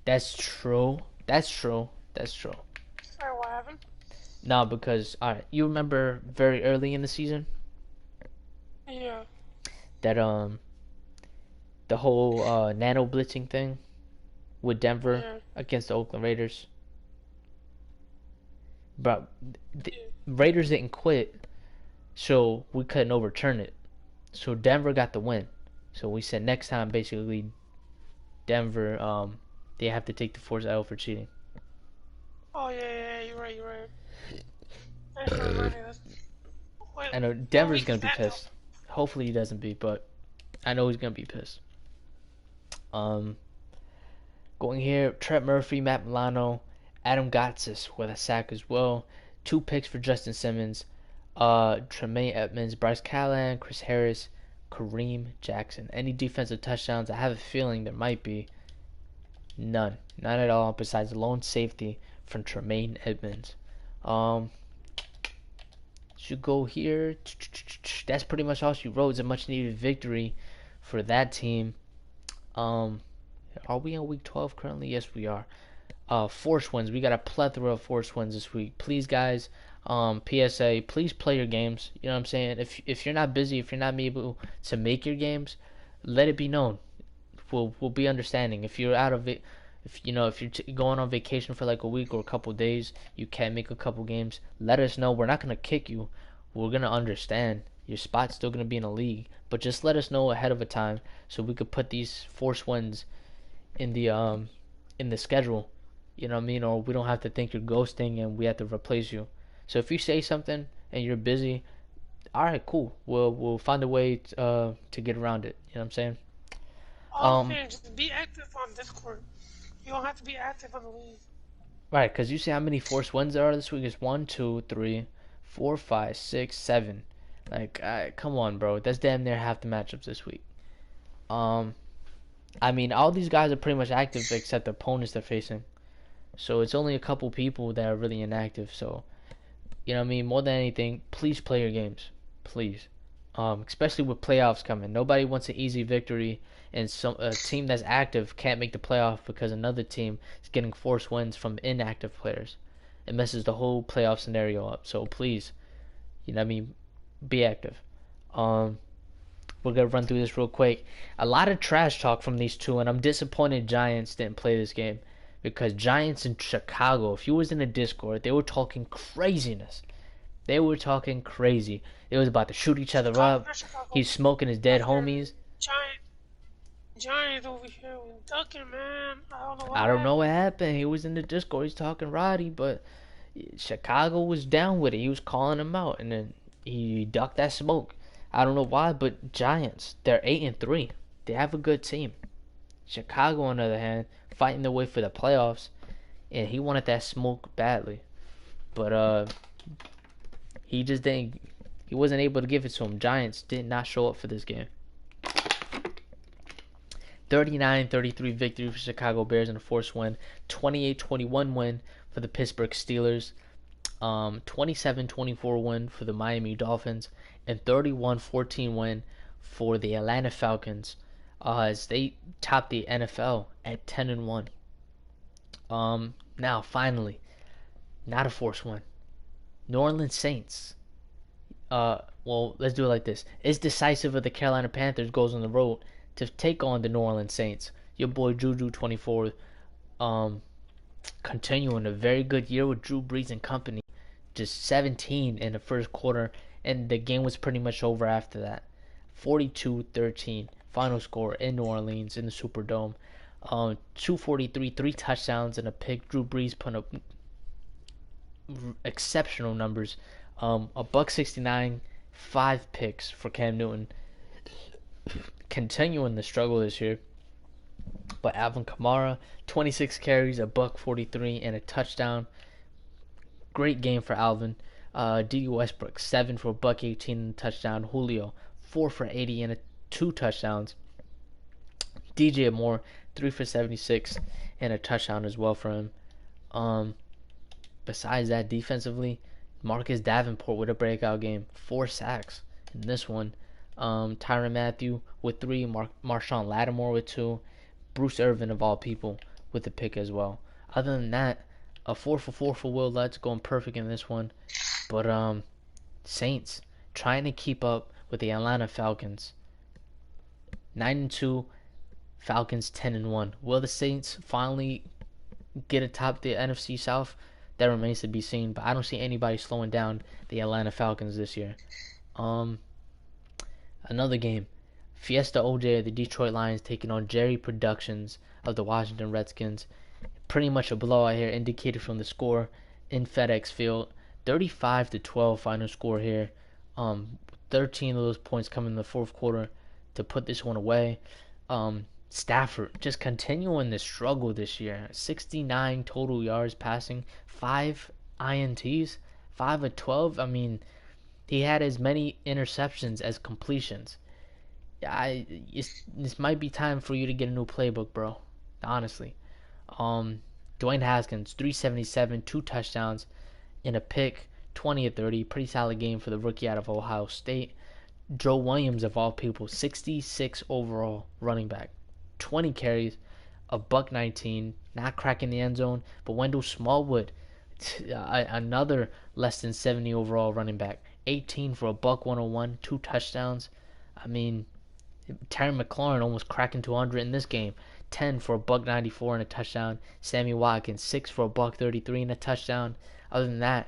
Speaker 1: That's true. That's true. That's true.
Speaker 2: Sorry, what happened?
Speaker 1: No, because alright, you remember very early in the season
Speaker 2: Yeah.
Speaker 1: that the whole nano blitzing thing with Denver
Speaker 2: Yeah.
Speaker 1: against the Oakland Raiders. But the Raiders didn't quit, so we couldn't overturn it. So Denver got the win. So we said next time, basically, Denver they have to take the forced L for cheating.
Speaker 2: Oh yeah, you're right, you're right. Thanks for reminding us. Wait,
Speaker 1: I know
Speaker 2: what
Speaker 1: Denver's
Speaker 2: week
Speaker 1: gonna
Speaker 2: is
Speaker 1: be
Speaker 2: that,
Speaker 1: pissed. Hopefully he doesn't be, but I know he's gonna be pissed. Going here, Trent Murphy, Matt Milano, Adam Gotsis with a sack as well. 2 picks for Justin Simmons, Tremaine Edmonds, Bryce Callahan, Chris Harris, Kareem Jackson. Any defensive touchdowns? I have a feeling there might be. None at all. Besides the lone safety from Tremaine Edmonds. Should go here. That's pretty much all she wrote. It's a much needed victory for that team. Are we on week 12 currently? Yes, we are. Force wins. We got a plethora of force wins this week. Please, guys. PSA. Please play your games. You know what I'm saying? If you're not busy, if you're not able to make your games, let it be known. We'll be understanding. If you're out of it, if you're going on vacation for like a week or a couple days, you can't make a couple games. Let us know. We're not gonna kick you. We're gonna understand. Your spot's still gonna be in the league, but just let us know ahead of a time so we could put these force wins in the schedule. You know what I mean? Or we don't have to think you're ghosting and we have to replace you. So if you say something and you're busy, all right, cool. We'll find a way to get around it. You know what I'm saying?
Speaker 2: All I'm saying, just be active on Discord. You don't have to be active on the league.
Speaker 1: Right, because you see how many force wins there are this week? It's 1, 2, 3, 4, 5, 6, 7. Like, come on, bro. That's damn near half the matchups this week. I mean, all these guys are pretty much active except the opponents they're facing. So it's only a couple people that are really inactive. So, you know what I mean? More than anything, please play your games. Please. Especially with playoffs coming. Nobody wants an easy victory, and a team that's active can't make the playoff because another team is getting forced wins from inactive players. It messes the whole playoff scenario up. So please, you know what I mean? Be active. We're going to run through this real quick. A lot of trash talk from these two, and I'm disappointed Giants didn't play this game. Because Giants in Chicago, if you was in a Discord, they were talking craziness. They were talking crazy. They was about to shoot each other up. He's smoking his dead homies.
Speaker 2: Giants over here was ducking, man.
Speaker 1: I don't know what happened. He was in the Discord. He's talking Roddy, but Chicago was down with it. He was calling him out, and then he ducked that smoke. I don't know why, but Giants, they're 8-3. They have a good team. Chicago, on the other hand, fighting their way for the playoffs, and he wanted that smoke badly, but he just didn't. He wasn't able to give it to him. Giants did not show up for this game. 39-33 victory for Chicago Bears in a forced win. 28-21 win for the Pittsburgh Steelers. 27-24 win for the Miami Dolphins, and 31-14 win for the Atlanta Falcons. As they top the NFL at 10-1. Now finally, not a forced one. New Orleans Saints. Well, let's do it like this. It's decisive of the Carolina Panthers goes on the road to take on the New Orleans Saints. Your boy Juju 24, um, continuing a very good year with Drew Brees and company. Just 17 in the first quarter, and the game was pretty much over after that. 42-13 final score in New Orleans in the Superdome. 243, 3 touchdowns and a pick. Drew Brees put up exceptional numbers. A buck 69, 5 picks for Cam Newton. Continuing the struggle this year. But Alvin Kamara, 26 carries, a buck 43, and a touchdown. Great game for Alvin. D.D. Westbrook, 7 for a buck 18 and a touchdown. Julio, 4 for 80 and 2 touchdowns. DJ Moore, 3 for 76 and a touchdown as well for him. Besides that, defensively, Marcus Davenport with a breakout game, 4 sacks in this one. Tyrann Mathieu with 3, Marshawn Lattimore with 2, Bruce Irvin of all people with a pick as well. Other than that, a 4 for 4 for Will Lutz, going perfect in this one. But Saints trying to keep up with the Atlanta Falcons. 9-2, Falcons 10-1. Will the Saints finally get atop the NFC South? That remains to be seen, but I don't see anybody slowing down the Atlanta Falcons this year. Another game. Fiesta OJ of the Detroit Lions taking on Jerry Productions of the Washington Redskins. Pretty much a blowout here, indicated from the score in FedEx Field. 35-12 final score here. 13 of those points coming in the fourth quarter to put this one away. Stafford just continuing the struggle this year. 69 total yards passing, 5 INTs, 5 of 12. I mean, he had as many interceptions as completions. This might be time for you to get a new playbook, bro. Honestly. Dwayne Haskins, 377, 2 touchdowns, and a pick, 20 of 30. Pretty solid game for the rookie out of Ohio State. Joe Williams, of all people, 66 overall running back, 20 carries, a buck 19, not cracking the end zone. But Wendell Smallwood, another less than 70 overall running back, 18 for a buck 101, 2 touchdowns. I mean, Terry McLaurin almost cracking 200 in this game. 10 for a buck 94 and a touchdown. Sammy Watkins, 6 for a buck 33 and a touchdown. Other than that,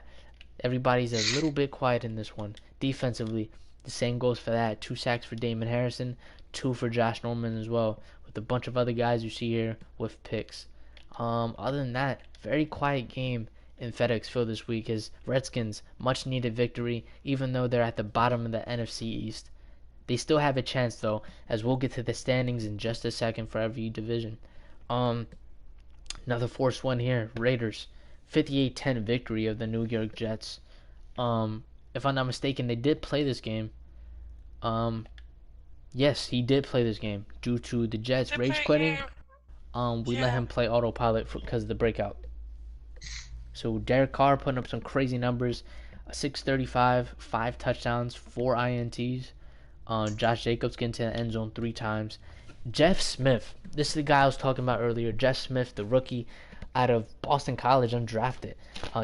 Speaker 1: everybody's a little bit quiet in this one. Defensively, the same goes for that. 2 sacks for Damon Harrison, 2 for Josh Norman as well, with a bunch of other guys you see here with picks. Other than that, very quiet game in FedEx Field this week as Redskins, much needed victory, even though they're at the bottom of the NFC East. They still have a chance though, as we'll get to the standings in just a second for every division. Another forced one here. Raiders, 58-10 victory of the New York Jets. If I'm not mistaken, they did play this game. Yes, he did play this game due to the Jets rage quitting. We let him play autopilot because of the breakout. So Derek Carr putting up some crazy numbers, 635, 5 touchdowns, 4 INTs. Josh Jacobs getting to the end zone 3 times. Jeff Smith, this is the guy I was talking about earlier. Jeff Smith, the rookie out of Boston College, undrafted.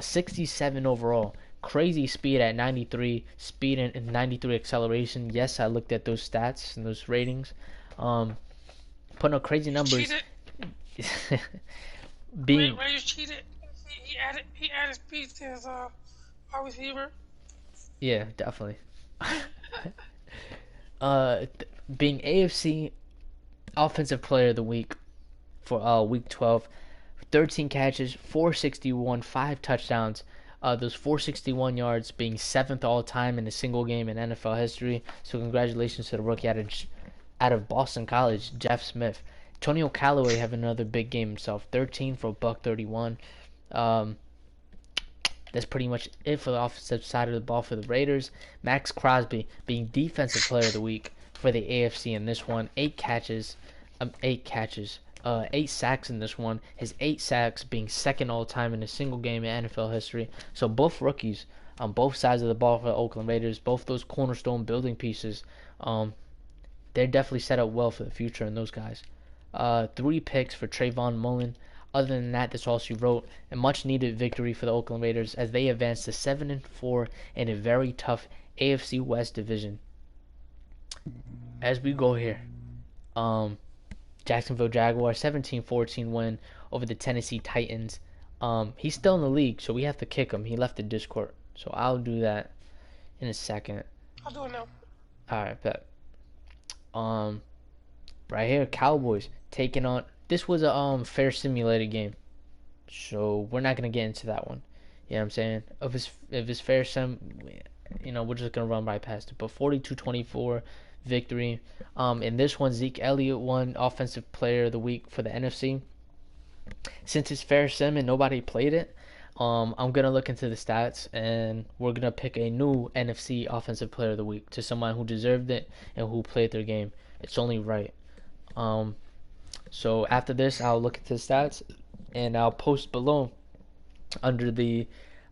Speaker 1: 67 overall. Crazy speed at 93. Speed and 93 acceleration. Yes, I looked at those stats and those ratings. Putting up crazy numbers.
Speaker 2: Being Ray cheated. He added speed to his wide receiver.
Speaker 1: Yeah, definitely. Being AFC Offensive Player of the Week for Week 12, 13 catches, 461, 5 touchdowns. Those 461 yards being 7th all time in a single game in NFL history. So congratulations to the rookie out of Boston College, Jeff Smith. Antonio Callaway having another big game himself, 13 for a buck 31. That's pretty much it for the offensive side of the ball for the Raiders. Max Crosby being Defensive Player of the Week for the AFC in this one. 8 sacks in this one. His 8 sacks being 2nd all-time in a single game in NFL history. So both rookies on both sides of the ball for the Oakland Raiders, both those cornerstone building pieces, they're definitely set up well for the future in those guys. 3 picks for Trayvon Mullen. Other than that, that's all she wrote. A much needed victory for the Oakland Raiders as they advance to 7-4 in a very tough AFC West division. As we go here, um, Jacksonville Jaguars 17-14 win over the Tennessee Titans. He's still in the league, so we have to kick him. He left the Discord, so I'll do that in a second.
Speaker 2: I'll do it now.
Speaker 1: All right, bet. Right here, Cowboys taking on. This was a fair simulated game, so we're not gonna get into that one. You know what I'm saying? If it's fair sim, we're just gonna run right past it. But 42-24 victory. In this one, Zeke Elliott won Offensive Player of the Week for the NFC. Since it's fair sim and nobody played it, I'm gonna look into the stats and we're gonna pick a new NFC Offensive Player of the Week to someone who deserved it and who played their game. It's only right. So after this, I'll look into the stats and I'll post below under the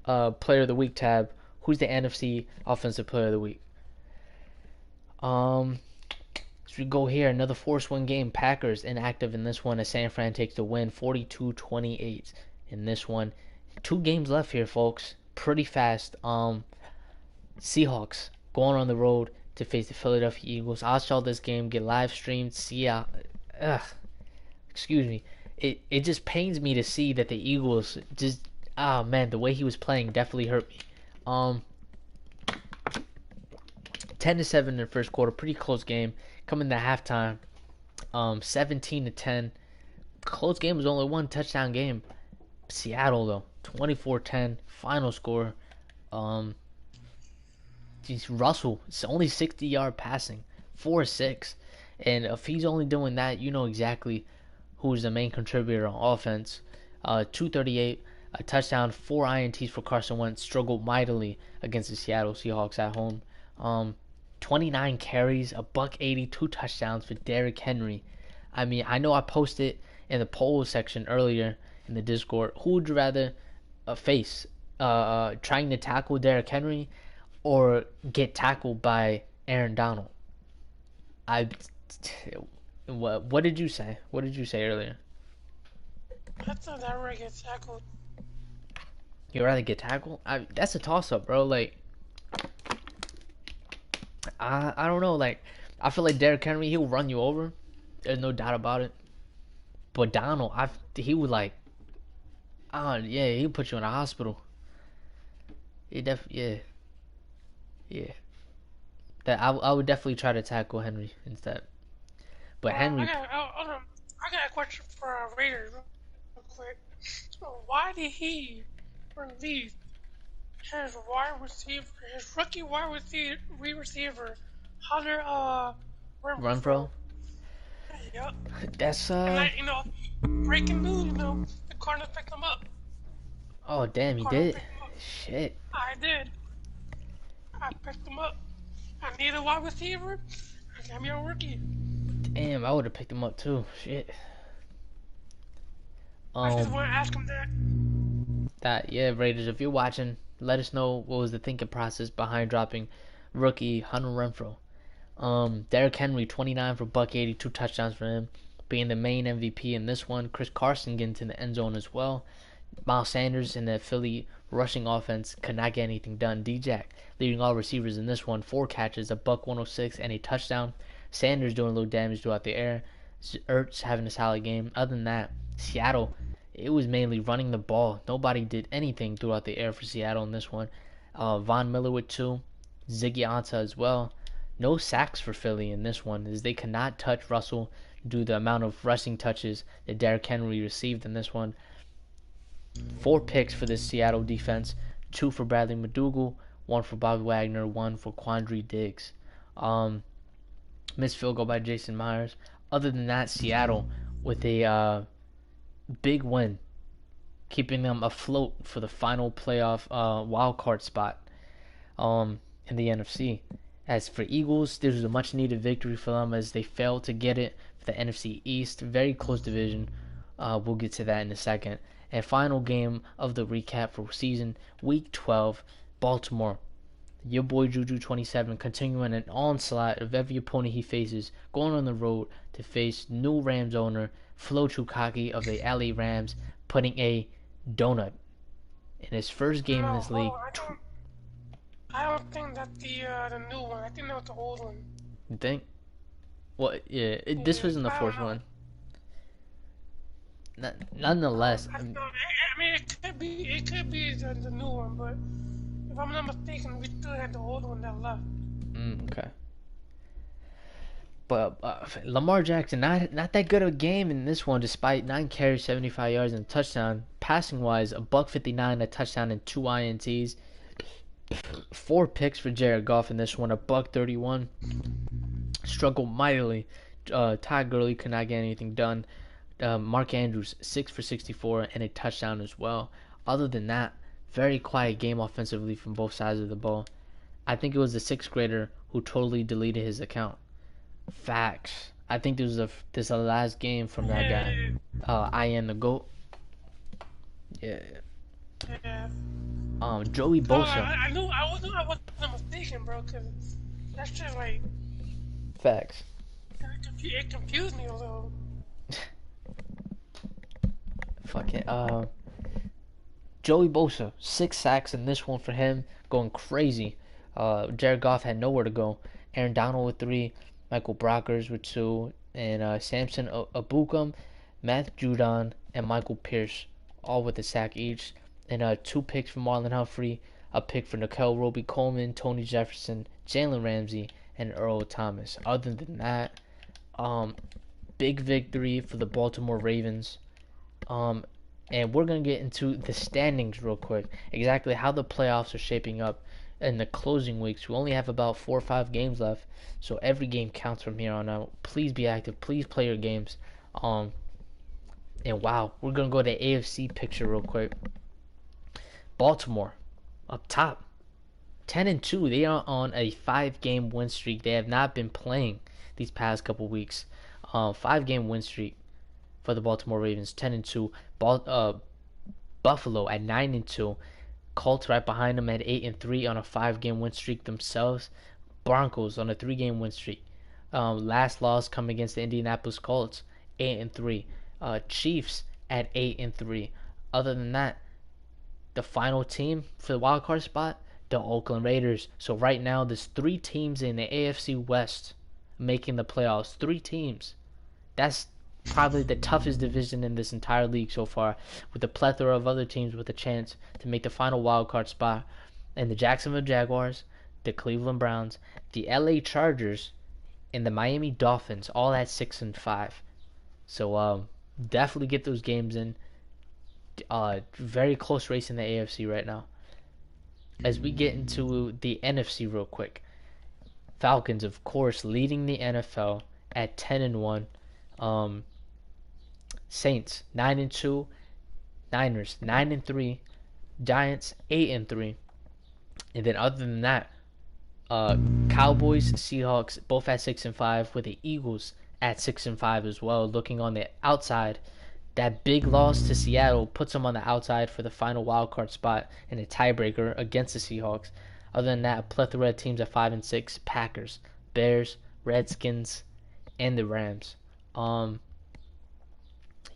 Speaker 1: Player of the Week tab who's the NFC Offensive Player of the Week. So we go here, another force-win game. Packers inactive in this one as San Fran takes the win 42-28 in this one. 2 games left here, folks. Pretty fast. Seahawks going on the road to face the Philadelphia Eagles. I saw this game get live streamed. Excuse me. It just pains me to see that the Eagles just the way he was playing definitely hurt me. 10-7 in the first quarter, pretty close game. Coming to halftime, 17-10. Close game, was only 1 touchdown game. Seattle though, 24-10 final score. Russell, it's only 60-yard passing, 4-6, and if he's only doing that, you know exactly who's the main contributor on offense. 238, a touchdown, 4 INTs for Carson Wentz. Struggled mightily against the Seattle Seahawks at home. 29 carries, a $180, 2 touchdowns for Derrick Henry. I mean, I know I posted in the poll section earlier in the Discord, who would you rather face? Trying to tackle Derrick Henry or get tackled by Aaron Donald? What did you say? What did you say earlier?
Speaker 2: I thought I'd rather get tackled.
Speaker 1: You'd rather get tackled? That's a toss-up, bro. Like, I don't know. Like, I feel like Derrick Henry, he'll run you over. There's no doubt about it. But Donald, he would like, he'll put you in a hospital. Yeah. That I would definitely try to tackle Henry instead. But Henry,
Speaker 2: I got a question for Raiders real quick. Why did he release his rookie wide receiver, Hunter
Speaker 1: Renfro?
Speaker 2: Yep.
Speaker 1: That's
Speaker 2: And breaking news, the Cardinals picked him up.
Speaker 1: Oh damn, he did. Shit.
Speaker 2: I did. I picked him up. I need a wide receiver. I got me a rookie.
Speaker 1: Damn, I would have picked him up too. Shit.
Speaker 2: I just want to ask him that.
Speaker 1: Raiders, if you're watching, let us know what was the thinking process behind dropping rookie Hunter Renfro. Derrick Henry, 29 for $180, 2 touchdowns for him, being the main MVP in this one. Chris Carson getting to the end zone as well. Miles Sanders in the Philly rushing offense could not get anything done. D-Jack leading all receivers in this one, 4 catches, a $106, and a touchdown. Sanders doing a little damage throughout the air. Ertz having a solid game. Other than that, Seattle, it was mainly running the ball. Nobody did anything throughout the air for Seattle in this one. Von Miller with 2. Ziggy Ansah as well. No sacks for Philly in this one, as they cannot touch Russell due to the amount of rushing touches that Derrick Henry received in this one. 4 picks for this Seattle defense. 2 for Bradley McDougall, 1 for Bobby Wagner, 1 for Quandre Diggs. Missed field goal by Jason Myers. Other than that, Seattle with a big win, keeping them afloat for the final playoff wild card spot in the NFC. As for Eagles, this was a much needed victory for them as they failed to get it for the NFC East. Very close division. We'll get to that in a second. And final game of the recap for season week 12, Baltimore Your boy Juju 27 continuing an onslaught of every opponent he faces, going on the road to face new Rams owner Flo Chukaki of the LA Rams, putting a donut in his first game in
Speaker 2: No,
Speaker 1: this
Speaker 2: hold
Speaker 1: league.
Speaker 2: on. I don't think that the new one. I think that was the old one.
Speaker 1: You think? Well, yeah, this
Speaker 2: Yeah,
Speaker 1: wasn't the
Speaker 2: I don't
Speaker 1: fourth
Speaker 2: know.
Speaker 1: one. Nonetheless,
Speaker 2: I mean, it could be the new one, but if I'm not mistaken, we still had the old one that left.
Speaker 1: okay. But Lamar Jackson, not that good of a game in this one, despite 9 carries, 75 yards, and a touchdown. Passing wise, a buck 59, a touchdown, and 2 ints. 4 picks for Jared Goff in this one, a buck 31. Struggled mightily. Todd Gurley could not get anything done. Mark Andrews 6 for 64 and a touchdown as well. Other than that, very quiet game offensively from both sides of the ball. I think it was the sixth grader who totally deleted his account. Facts. I think this is the last game from that guy.
Speaker 2: Yeah,
Speaker 1: I am the GOAT. Yeah.
Speaker 2: yeah.
Speaker 1: Joey
Speaker 2: No,
Speaker 1: Bosa.
Speaker 2: I wasn't mistaken, bro. Cause that's just like
Speaker 1: Facts.
Speaker 2: it confused me a little.
Speaker 1: Fucking Joey Bosa, 6 sacks in this one for him, going crazy. Jared Goff had nowhere to go. Aaron Donald with 3, Michael Brockers with 2, and Samson Abukum, Matt Judon, and Michael Pierce, all with a sack each. And 2 picks for Marlon Humphrey, a pick for Nickel Roby Coleman, Tony Jefferson, Jalen Ramsey, and Earl Thomas. Other than that, big victory for the Baltimore Ravens. And we're going to get into the standings real quick. Exactly how the playoffs are shaping up in the closing weeks. We only have about 4 or 5 games left, so every game counts from here on out. Please be active. Please play your games. And wow, we're going to go to the AFC picture real quick. Baltimore, up top. 10-2. They are on a 5-game win streak. They have not been playing these past couple weeks. 5-game win streak for the Baltimore Ravens, 10-2. Buffalo at 9-2. Colts right behind them at 8-3 on a 5-game win streak themselves. Broncos on a 3-game win streak. Last loss coming against the Indianapolis Colts, 8-3. Chiefs at 8-3. Other than that, the final team for the wild card spot, the Oakland Raiders. So right now, there's 3 teams in the AFC West making the playoffs. 3 teams. That's probably the toughest division in this entire league so far, with a plethora of other teams with a chance to make the final wild card spot. And the Jacksonville Jaguars, the Cleveland Browns, the LA Chargers, and the Miami Dolphins, all at 6-5. So definitely get those games in. Very close race in the AFC right now. As we get into the NFC real quick, Falcons, of course, leading the NFL at 10-1. Saints 9-2, Niners 9-3, Giants 8-3, and then other than that, Cowboys, Seahawks both at 6-5, with the Eagles at 6-5 as well. Looking on the outside, that big loss to Seattle puts them on the outside for the final wild card spot in a tiebreaker against the Seahawks. Other than that, a plethora of teams at 5-6: Packers, Bears, Redskins, and the Rams.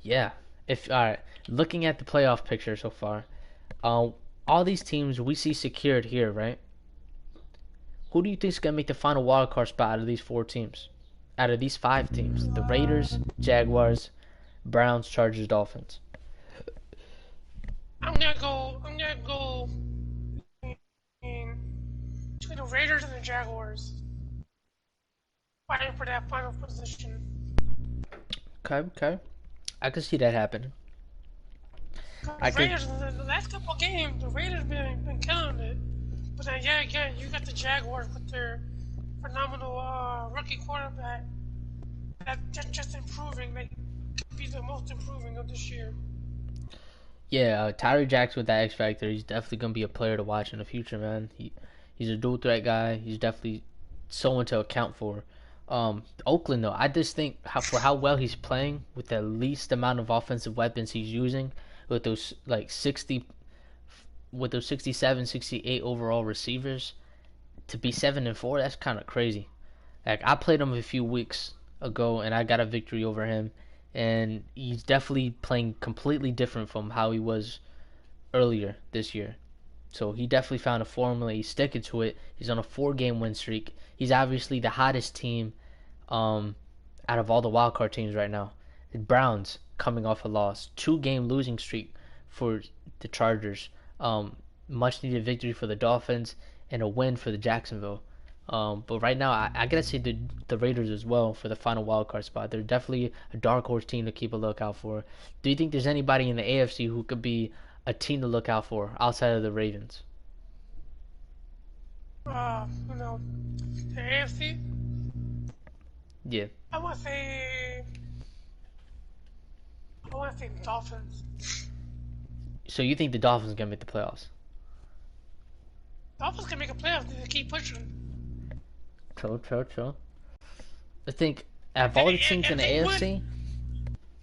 Speaker 1: Yeah. If all right, looking at the playoff picture so far, all these teams we see secured here, right? Who do you think is gonna make the final wild card spot out of these 4 teams? Out of these 5 teams, the Raiders, Jaguars, Browns, Chargers, Dolphins.
Speaker 2: I'm gonna go in between the Raiders and the Jaguars, fighting for that final position.
Speaker 1: Okay. I can see that happening. I
Speaker 2: The
Speaker 1: could.
Speaker 2: Raiders, the last couple of games, the Raiders been killing it. But then, yeah, again, you got the Jaguars with their phenomenal rookie quarterback that just improving. Like, could be the most improving of this year.
Speaker 1: Yeah, Tyree Jackson with that X factor, he's definitely gonna be a player to watch in the future, man. He's a dual threat guy. He's definitely someone to account for. Oakland though, I just think for how well he's playing with the least amount of offensive weapons he's using, with those like 60, with those 67, 68 overall receivers, to be 7-4, that's kind of crazy. Like I played him a few weeks ago and I got a victory over him, and he's definitely playing completely different from how he was earlier this year. So he definitely found a formula. He's sticking to it. He's on a 4-game win streak. He's obviously the hottest team um, out of all the wildcard teams right now. The Browns coming off a loss, 2-game losing streak for the Chargers. Much needed victory for the Dolphins and a win for the Jacksonville. But right now, I gotta say the Raiders as well for the final wildcard spot. They're definitely a dark horse team to keep a lookout for. Do you think there's anybody in the AFC who could be a team to look out for outside of the Ravens?
Speaker 2: You know, the AFC.
Speaker 1: Yeah.
Speaker 2: I want to say. I want to say Dolphins.
Speaker 1: So you think the Dolphins are gonna make the playoffs?
Speaker 2: Dolphins can make a playoff if they keep pushing.
Speaker 1: True. I think out of
Speaker 2: If
Speaker 1: all
Speaker 2: they,
Speaker 1: the teams in
Speaker 2: if
Speaker 1: the
Speaker 2: they
Speaker 1: AFC,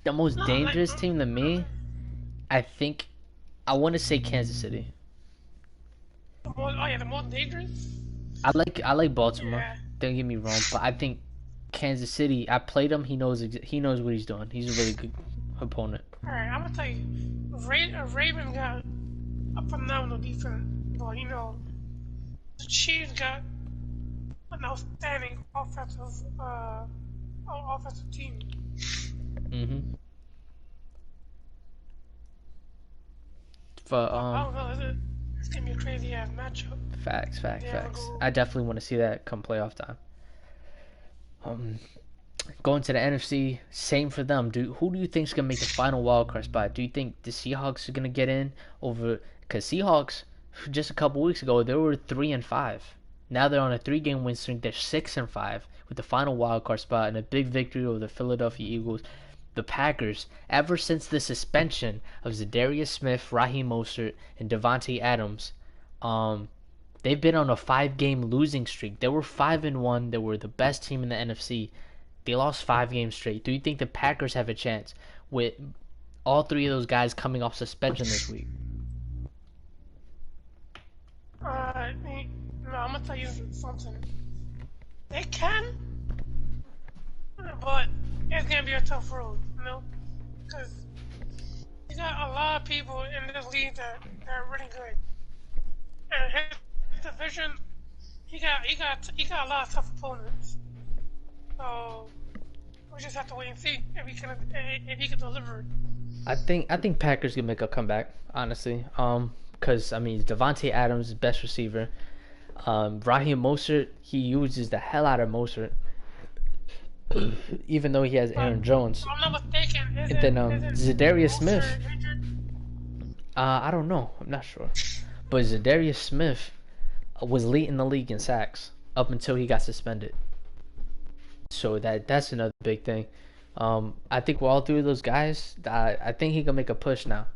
Speaker 1: the most
Speaker 2: no,
Speaker 1: dangerous team to me, I think, I want to say Kansas City.
Speaker 2: the most dangerous.
Speaker 1: I like Baltimore.
Speaker 2: Yeah.
Speaker 1: Don't get me wrong, but I think Kansas City. I played him. He knows what he's doing. He's a really good opponent.
Speaker 2: All right, I'm gonna tell you, Raven got a phenomenal defense, but you know, the Chiefs got an outstanding offensive team.
Speaker 1: Mhm. But
Speaker 2: I don't know, it's gonna be a crazy ass matchup.
Speaker 1: facts.
Speaker 2: Yeah,
Speaker 1: I definitely want to see that come playoff time. Um, Going to the NFC, same for them. Who do you think is gonna make the final wild card spot? Do you think the Seahawks are gonna get in over? Because Seahawks, just a couple weeks ago, they were 3-5. Now they're on a 3-game win streak. They're 6-5 with the final wild card spot and a big victory over the Philadelphia Eagles. The Packers, ever since the suspension of Zadarius Smith, Raheem Mostert, and Devontae Adams, they've been on a 5-game losing streak. They were 5-1. They were the best team in the NFC. They lost 5 games straight. Do you think the Packers have a chance with all 3 of those guys coming off suspension this week?
Speaker 2: No, I'm gonna tell you something. They can, but it's gonna be a tough road, you know, because you got a lot of people in this league that are really good, and his division, he got a lot of tough opponents. So we just have to wait and see if he can deliver.
Speaker 1: I think Packers can make a comeback, honestly. Because I mean Devontae Adams is best receiver. Raheem Mostert, he uses the hell out of Mostert, even though he has Aaron Jones.
Speaker 2: If I'm not mistaken,
Speaker 1: And then Zadarius Smith.
Speaker 2: injured?
Speaker 1: I don't know. I'm not sure. But Zadarius Smith was leading the league in sacks up until he got suspended. So that's another big thing. I think with all 3 of those guys, I think he can make a push now.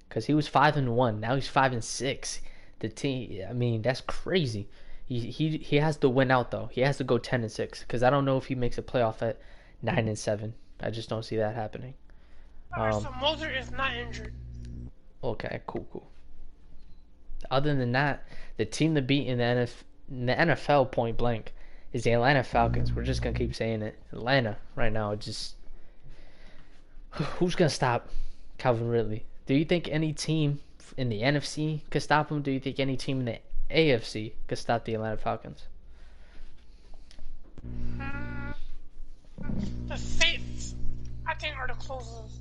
Speaker 1: Cause he was 5-1, now he's 5-6. The team, I mean, that's crazy. He has to win out though. He has to go 10-6. Cause I don't know if he makes a playoff at 9-7. I just don't see that happening.
Speaker 2: Alright, so Moser is not injured.
Speaker 1: Okay, cool. Other than that, the team to beat in the NFL point blank is the Atlanta Falcons. We're just gonna keep saying it. Atlanta right now, just who's gonna stop Calvin Ridley? Do you think any team in the NFC could stop him? Do you think any team in the AFC could stop the Atlanta Falcons?
Speaker 2: The Saints, I think, are the closest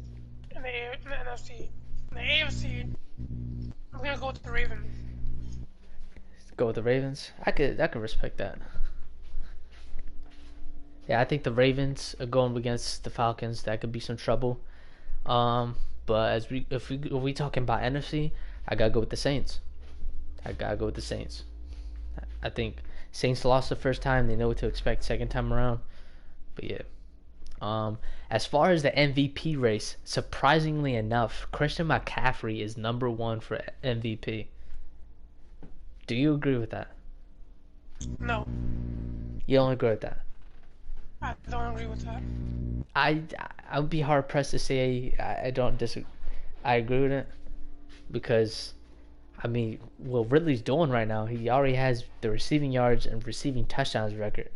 Speaker 2: in the NFC. In the AFC, I'm gonna go with the Ravens.
Speaker 1: Go with the Ravens. I could respect that. Yeah, I think the Ravens are going against the Falcons. That could be some trouble. But if we talking about NFC, I gotta go with the Saints. I think Saints lost the first time. They know what to expect second time around. But yeah. As far as the MVP race, surprisingly enough, Christian McCaffrey is number 1 for MVP. Do you agree with that?
Speaker 2: No,
Speaker 1: You don't agree with that?
Speaker 2: I don't agree with that.
Speaker 1: I would be hard pressed to say I don't disagree. I agree with it because I mean, what Ridley's doing right now, he already has the receiving yards and receiving touchdowns record.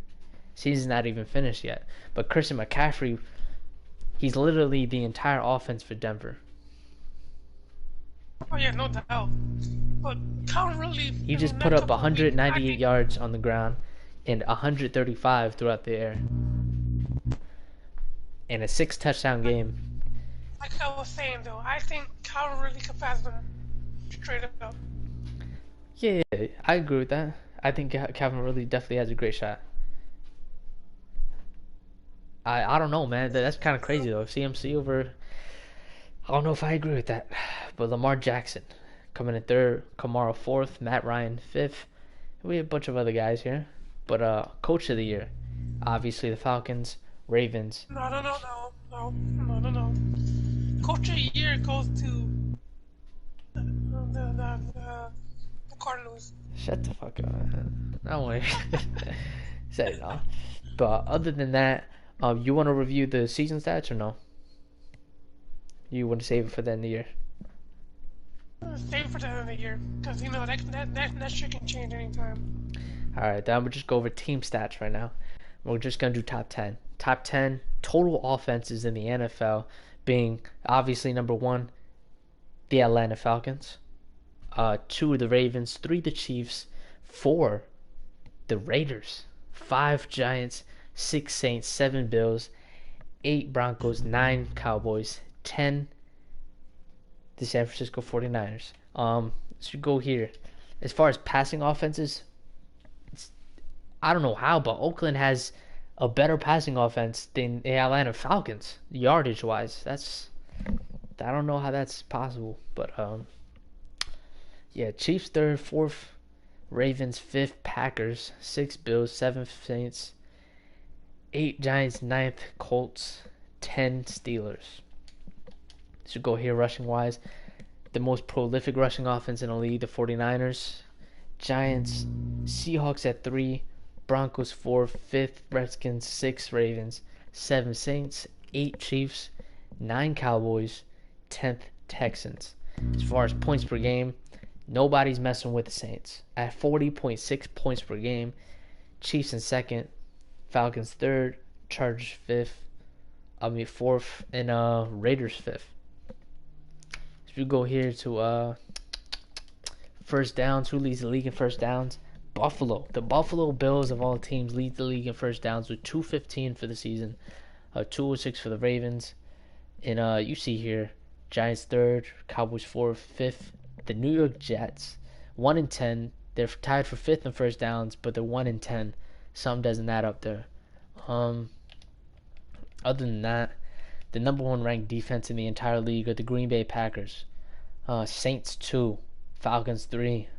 Speaker 1: Season's not even finished yet. But Christian McCaffrey, he's literally the entire offense for Denver.
Speaker 2: Oh yeah, no doubt. But Calvin really
Speaker 1: He
Speaker 2: in the
Speaker 1: just put
Speaker 2: next
Speaker 1: up
Speaker 2: couple of weeks, I
Speaker 1: 198
Speaker 2: think,
Speaker 1: yards on the ground and 135 throughout the air in a 6 touchdown
Speaker 2: like,
Speaker 1: game.
Speaker 2: like I was saying though, I think Calvin really could pass them straight up.
Speaker 1: Yeah, I agree with that. I think Calvin Ridley definitely has a great shot. I don't know, man. That's kind of crazy though. CMC over. I don't know if I agree with that. But Lamar Jackson coming in third, Kamara fourth, Matt Ryan fifth. We have a bunch of other guys here. But coach of the year, obviously the Falcons, Ravens.
Speaker 2: No. Coach of the year goes to the Cardinals.
Speaker 1: Shut the fuck up, man. No way. Say no. But other than that, you want to review the season stats or no? You want to save it for the end of the year?
Speaker 2: Save for the end of the year, because you know that shit can change anytime.
Speaker 1: All right, then we'll just go over team stats right now. We're just gonna do top 10. Top 10 total offenses in the NFL, being obviously number one, the Atlanta Falcons. Two, the Ravens. Three, the Chiefs. Four, the Raiders. Five, Giants. Six, Saints. Seven, Bills. Eight, Broncos. Nine, Cowboys. 10, the San Francisco 49ers. So go here. As far as passing offenses, I don't know how, but Oakland has a better passing offense than the Atlanta Falcons, yardage wise. I don't know how that's possible, but yeah, Chiefs third, fourth, Ravens fifth, Packers sixth, Bills seventh, Saints eight, Giants ninth, Colts 10, Steelers. So go here rushing wise. The most prolific rushing offense in the league, the 49ers. Giants, Seahawks at 3, Broncos 4, 5th, Redskins 6, Ravens 7, Saints 8, Chiefs 9, Cowboys 10th, Texans. As far as points per game, nobody's messing with the Saints at 40.6 points per game. Chiefs in second, Falcons third, Chargers fourth, and Raiders fifth. We go here to first downs. Who leads the league in first downs? Buffalo. The Buffalo Bills of all teams lead the league in first downs with 215 for the season. 206 for the Ravens. And you see here, Giants third, Cowboys fourth, fifth. The New York Jets 1-10. They're tied for fifth in first downs, but they're 1-10. Something doesn't add up there. Other than that, the number one ranked defense in the entire league are the Green Bay Packers. Saints 2, Falcons 3,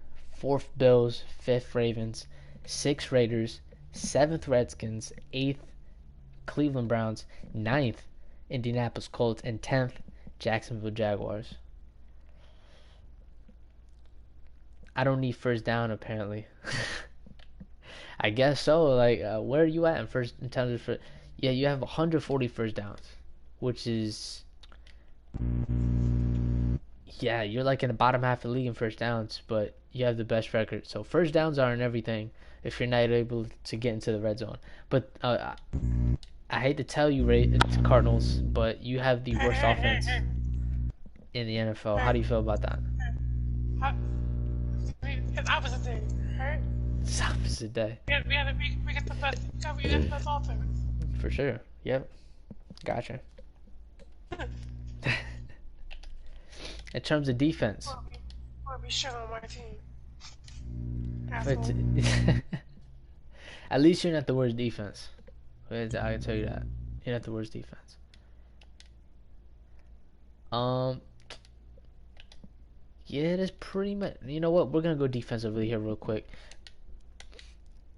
Speaker 1: 4th Bills, 5th Ravens, 6th Raiders, 7th Redskins, 8th Cleveland Browns, 9th Indianapolis Colts, and 10th Jacksonville Jaguars. I don't need first down apparently. I guess so. Like, where are you at in terms of first? Yeah, you have 140 first downs, which is, yeah, you're like in the bottom half of the league in first downs, but you have the best record. So first downs aren't everything if you're not able to get into the red zone. But I hate to tell you, Cardinals, but you have the worst offense in the NFL. How do you feel about that?
Speaker 2: It's opposite day, right?
Speaker 1: It's opposite day.
Speaker 2: We get the best offense.
Speaker 1: For sure. Yep. Gotcha. In terms of defense.
Speaker 2: I'll be shit on my team.
Speaker 1: But at least you're not the worst defense. I can tell you that. You're not the worst defense. Yeah, it is pretty much. You know what? We're gonna go defensively here real quick.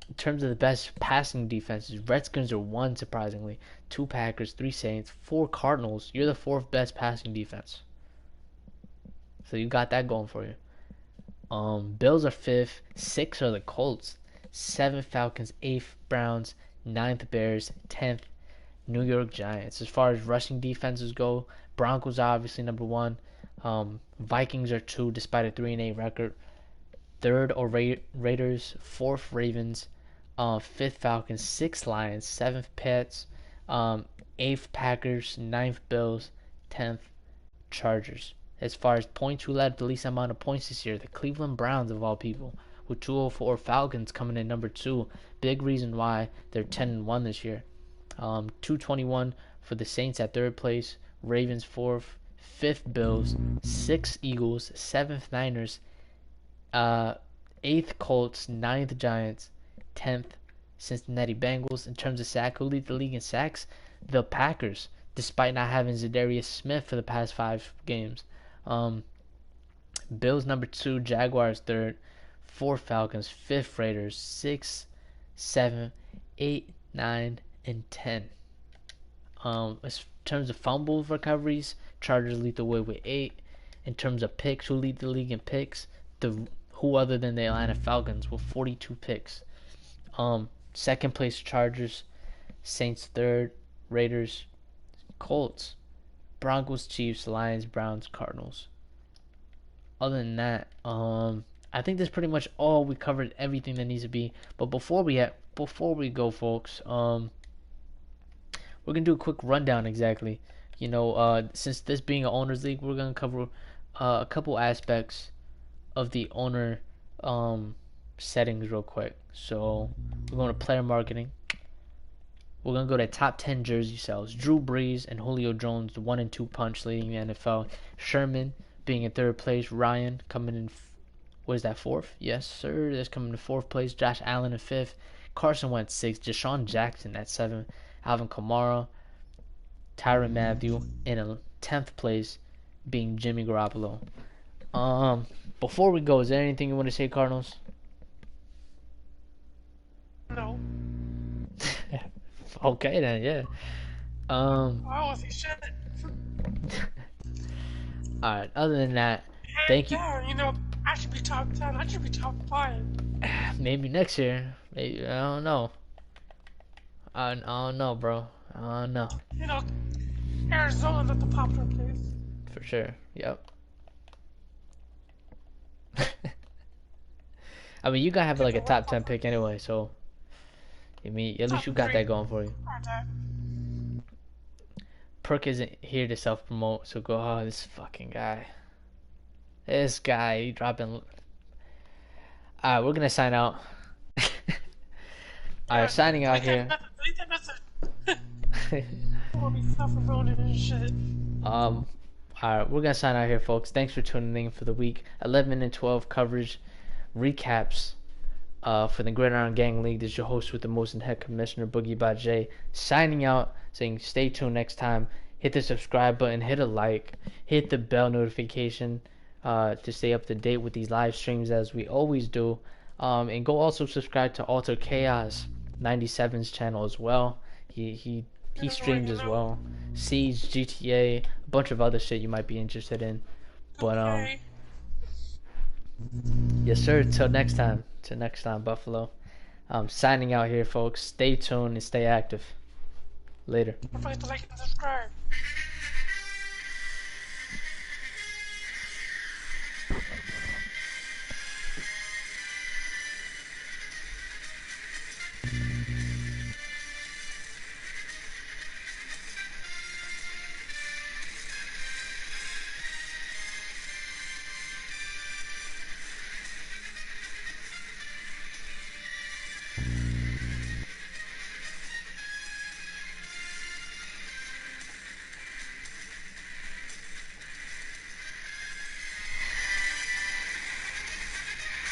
Speaker 1: In terms of the best passing defenses, Redskins are 1, surprisingly. 2 Packers, 3 Saints, 4 Cardinals. You're the 4th best passing defense. So you got that going for you. Bills are 5th. 6 are the Colts. 7th Falcons. 8th Browns. 9th Bears. 10th New York Giants. As far as rushing defenses go, Broncos are obviously number 1. Vikings are 2 despite a 3-8 record. Third are Raiders. Fourth Ravens. Fifth Falcons. Sixth Lions. Seventh Pets. Eighth Packers. Ninth Bills. 10th Chargers. As far as points, who led the least amount of points this year? The Cleveland Browns, of all people, with 204. Falcons coming in number 2. Big reason why they're 10-1 this year. 221 for the Saints at third place. Ravens fourth. Fifth Bills. Sixth Eagles. Seventh Niners. Eighth Colts. Ninth Giants. 10th Cincinnati Bengals. In terms of sack, who leads the league in sacks? The Packers, despite not having Zadarius Smith for the past 5 games. Bills number 2, Jaguars third, 4 Falcons, 5th Raiders, 6, 7, 8, 9, and 10. In terms of fumble recoveries, Chargers lead the way with 8. In terms of picks, who lead the league in picks? Who other than the Atlanta Falcons with 42 picks. Second place Chargers, Saints third, Raiders, Colts, Broncos, Chiefs, Lions, Browns, Cardinals. Other than that, I think that's pretty much all. We covered everything that needs to be. But before we go, folks, we're gonna do a quick rundown exactly. Since this being an owners league, we're gonna cover a couple aspects of the owner settings real quick. So we're going to player marketing. We're going to go to top 10 jersey sales. Drew Brees and Julio Jones, the 1 and 2 punch leading the NFL. Sherman being in third place. Ryan coming in, what is that, fourth? Yes, sir. That's coming in fourth place. Josh Allen in fifth. Carson Wentz sixth. Deshaun Jackson at seventh. Alvin Kamara, Tyrann Mathieu in 10th place, being Jimmy Garoppolo. Before we go, is there anything you want to say, Cardinals?
Speaker 2: No.
Speaker 1: Okay then, yeah.
Speaker 2: I don't see shit.
Speaker 1: Alright, other than that, thank you.
Speaker 2: I should be top 10. I should be top 5.
Speaker 1: Maybe next year. Maybe, I don't know. I don't know, bro. I don't know.
Speaker 2: Arizona's at the popular place.
Speaker 1: For sure, yep. I mean, you gotta have like a top 10 pick anyway, so at least you got that going for you. Perk isn't here to self-promote, so go, oh, this fucking guy. This guy, he dropping. Alright, we're gonna sign out. Alright, signing out here. Alright, we're gonna sign out here, folks. Thanks for tuning in for the week 11 and 12 coverage recaps for the Gridiron Gang League. This is your host with the most and head commissioner, Boogie Bajay, signing out, saying stay tuned next time. Hit the subscribe button, hit a like, hit the bell notification to stay up to date with these live streams as we always do. And go also subscribe to Alter Chaos 97's channel as well. He streams as well. Siege, GTA, a bunch of other shit you might be interested in. But yes sir, till next time. Till next time, Buffalo. Signing out here, folks. Stay tuned and stay active. Later.
Speaker 2: Don't forget to like and subscribe.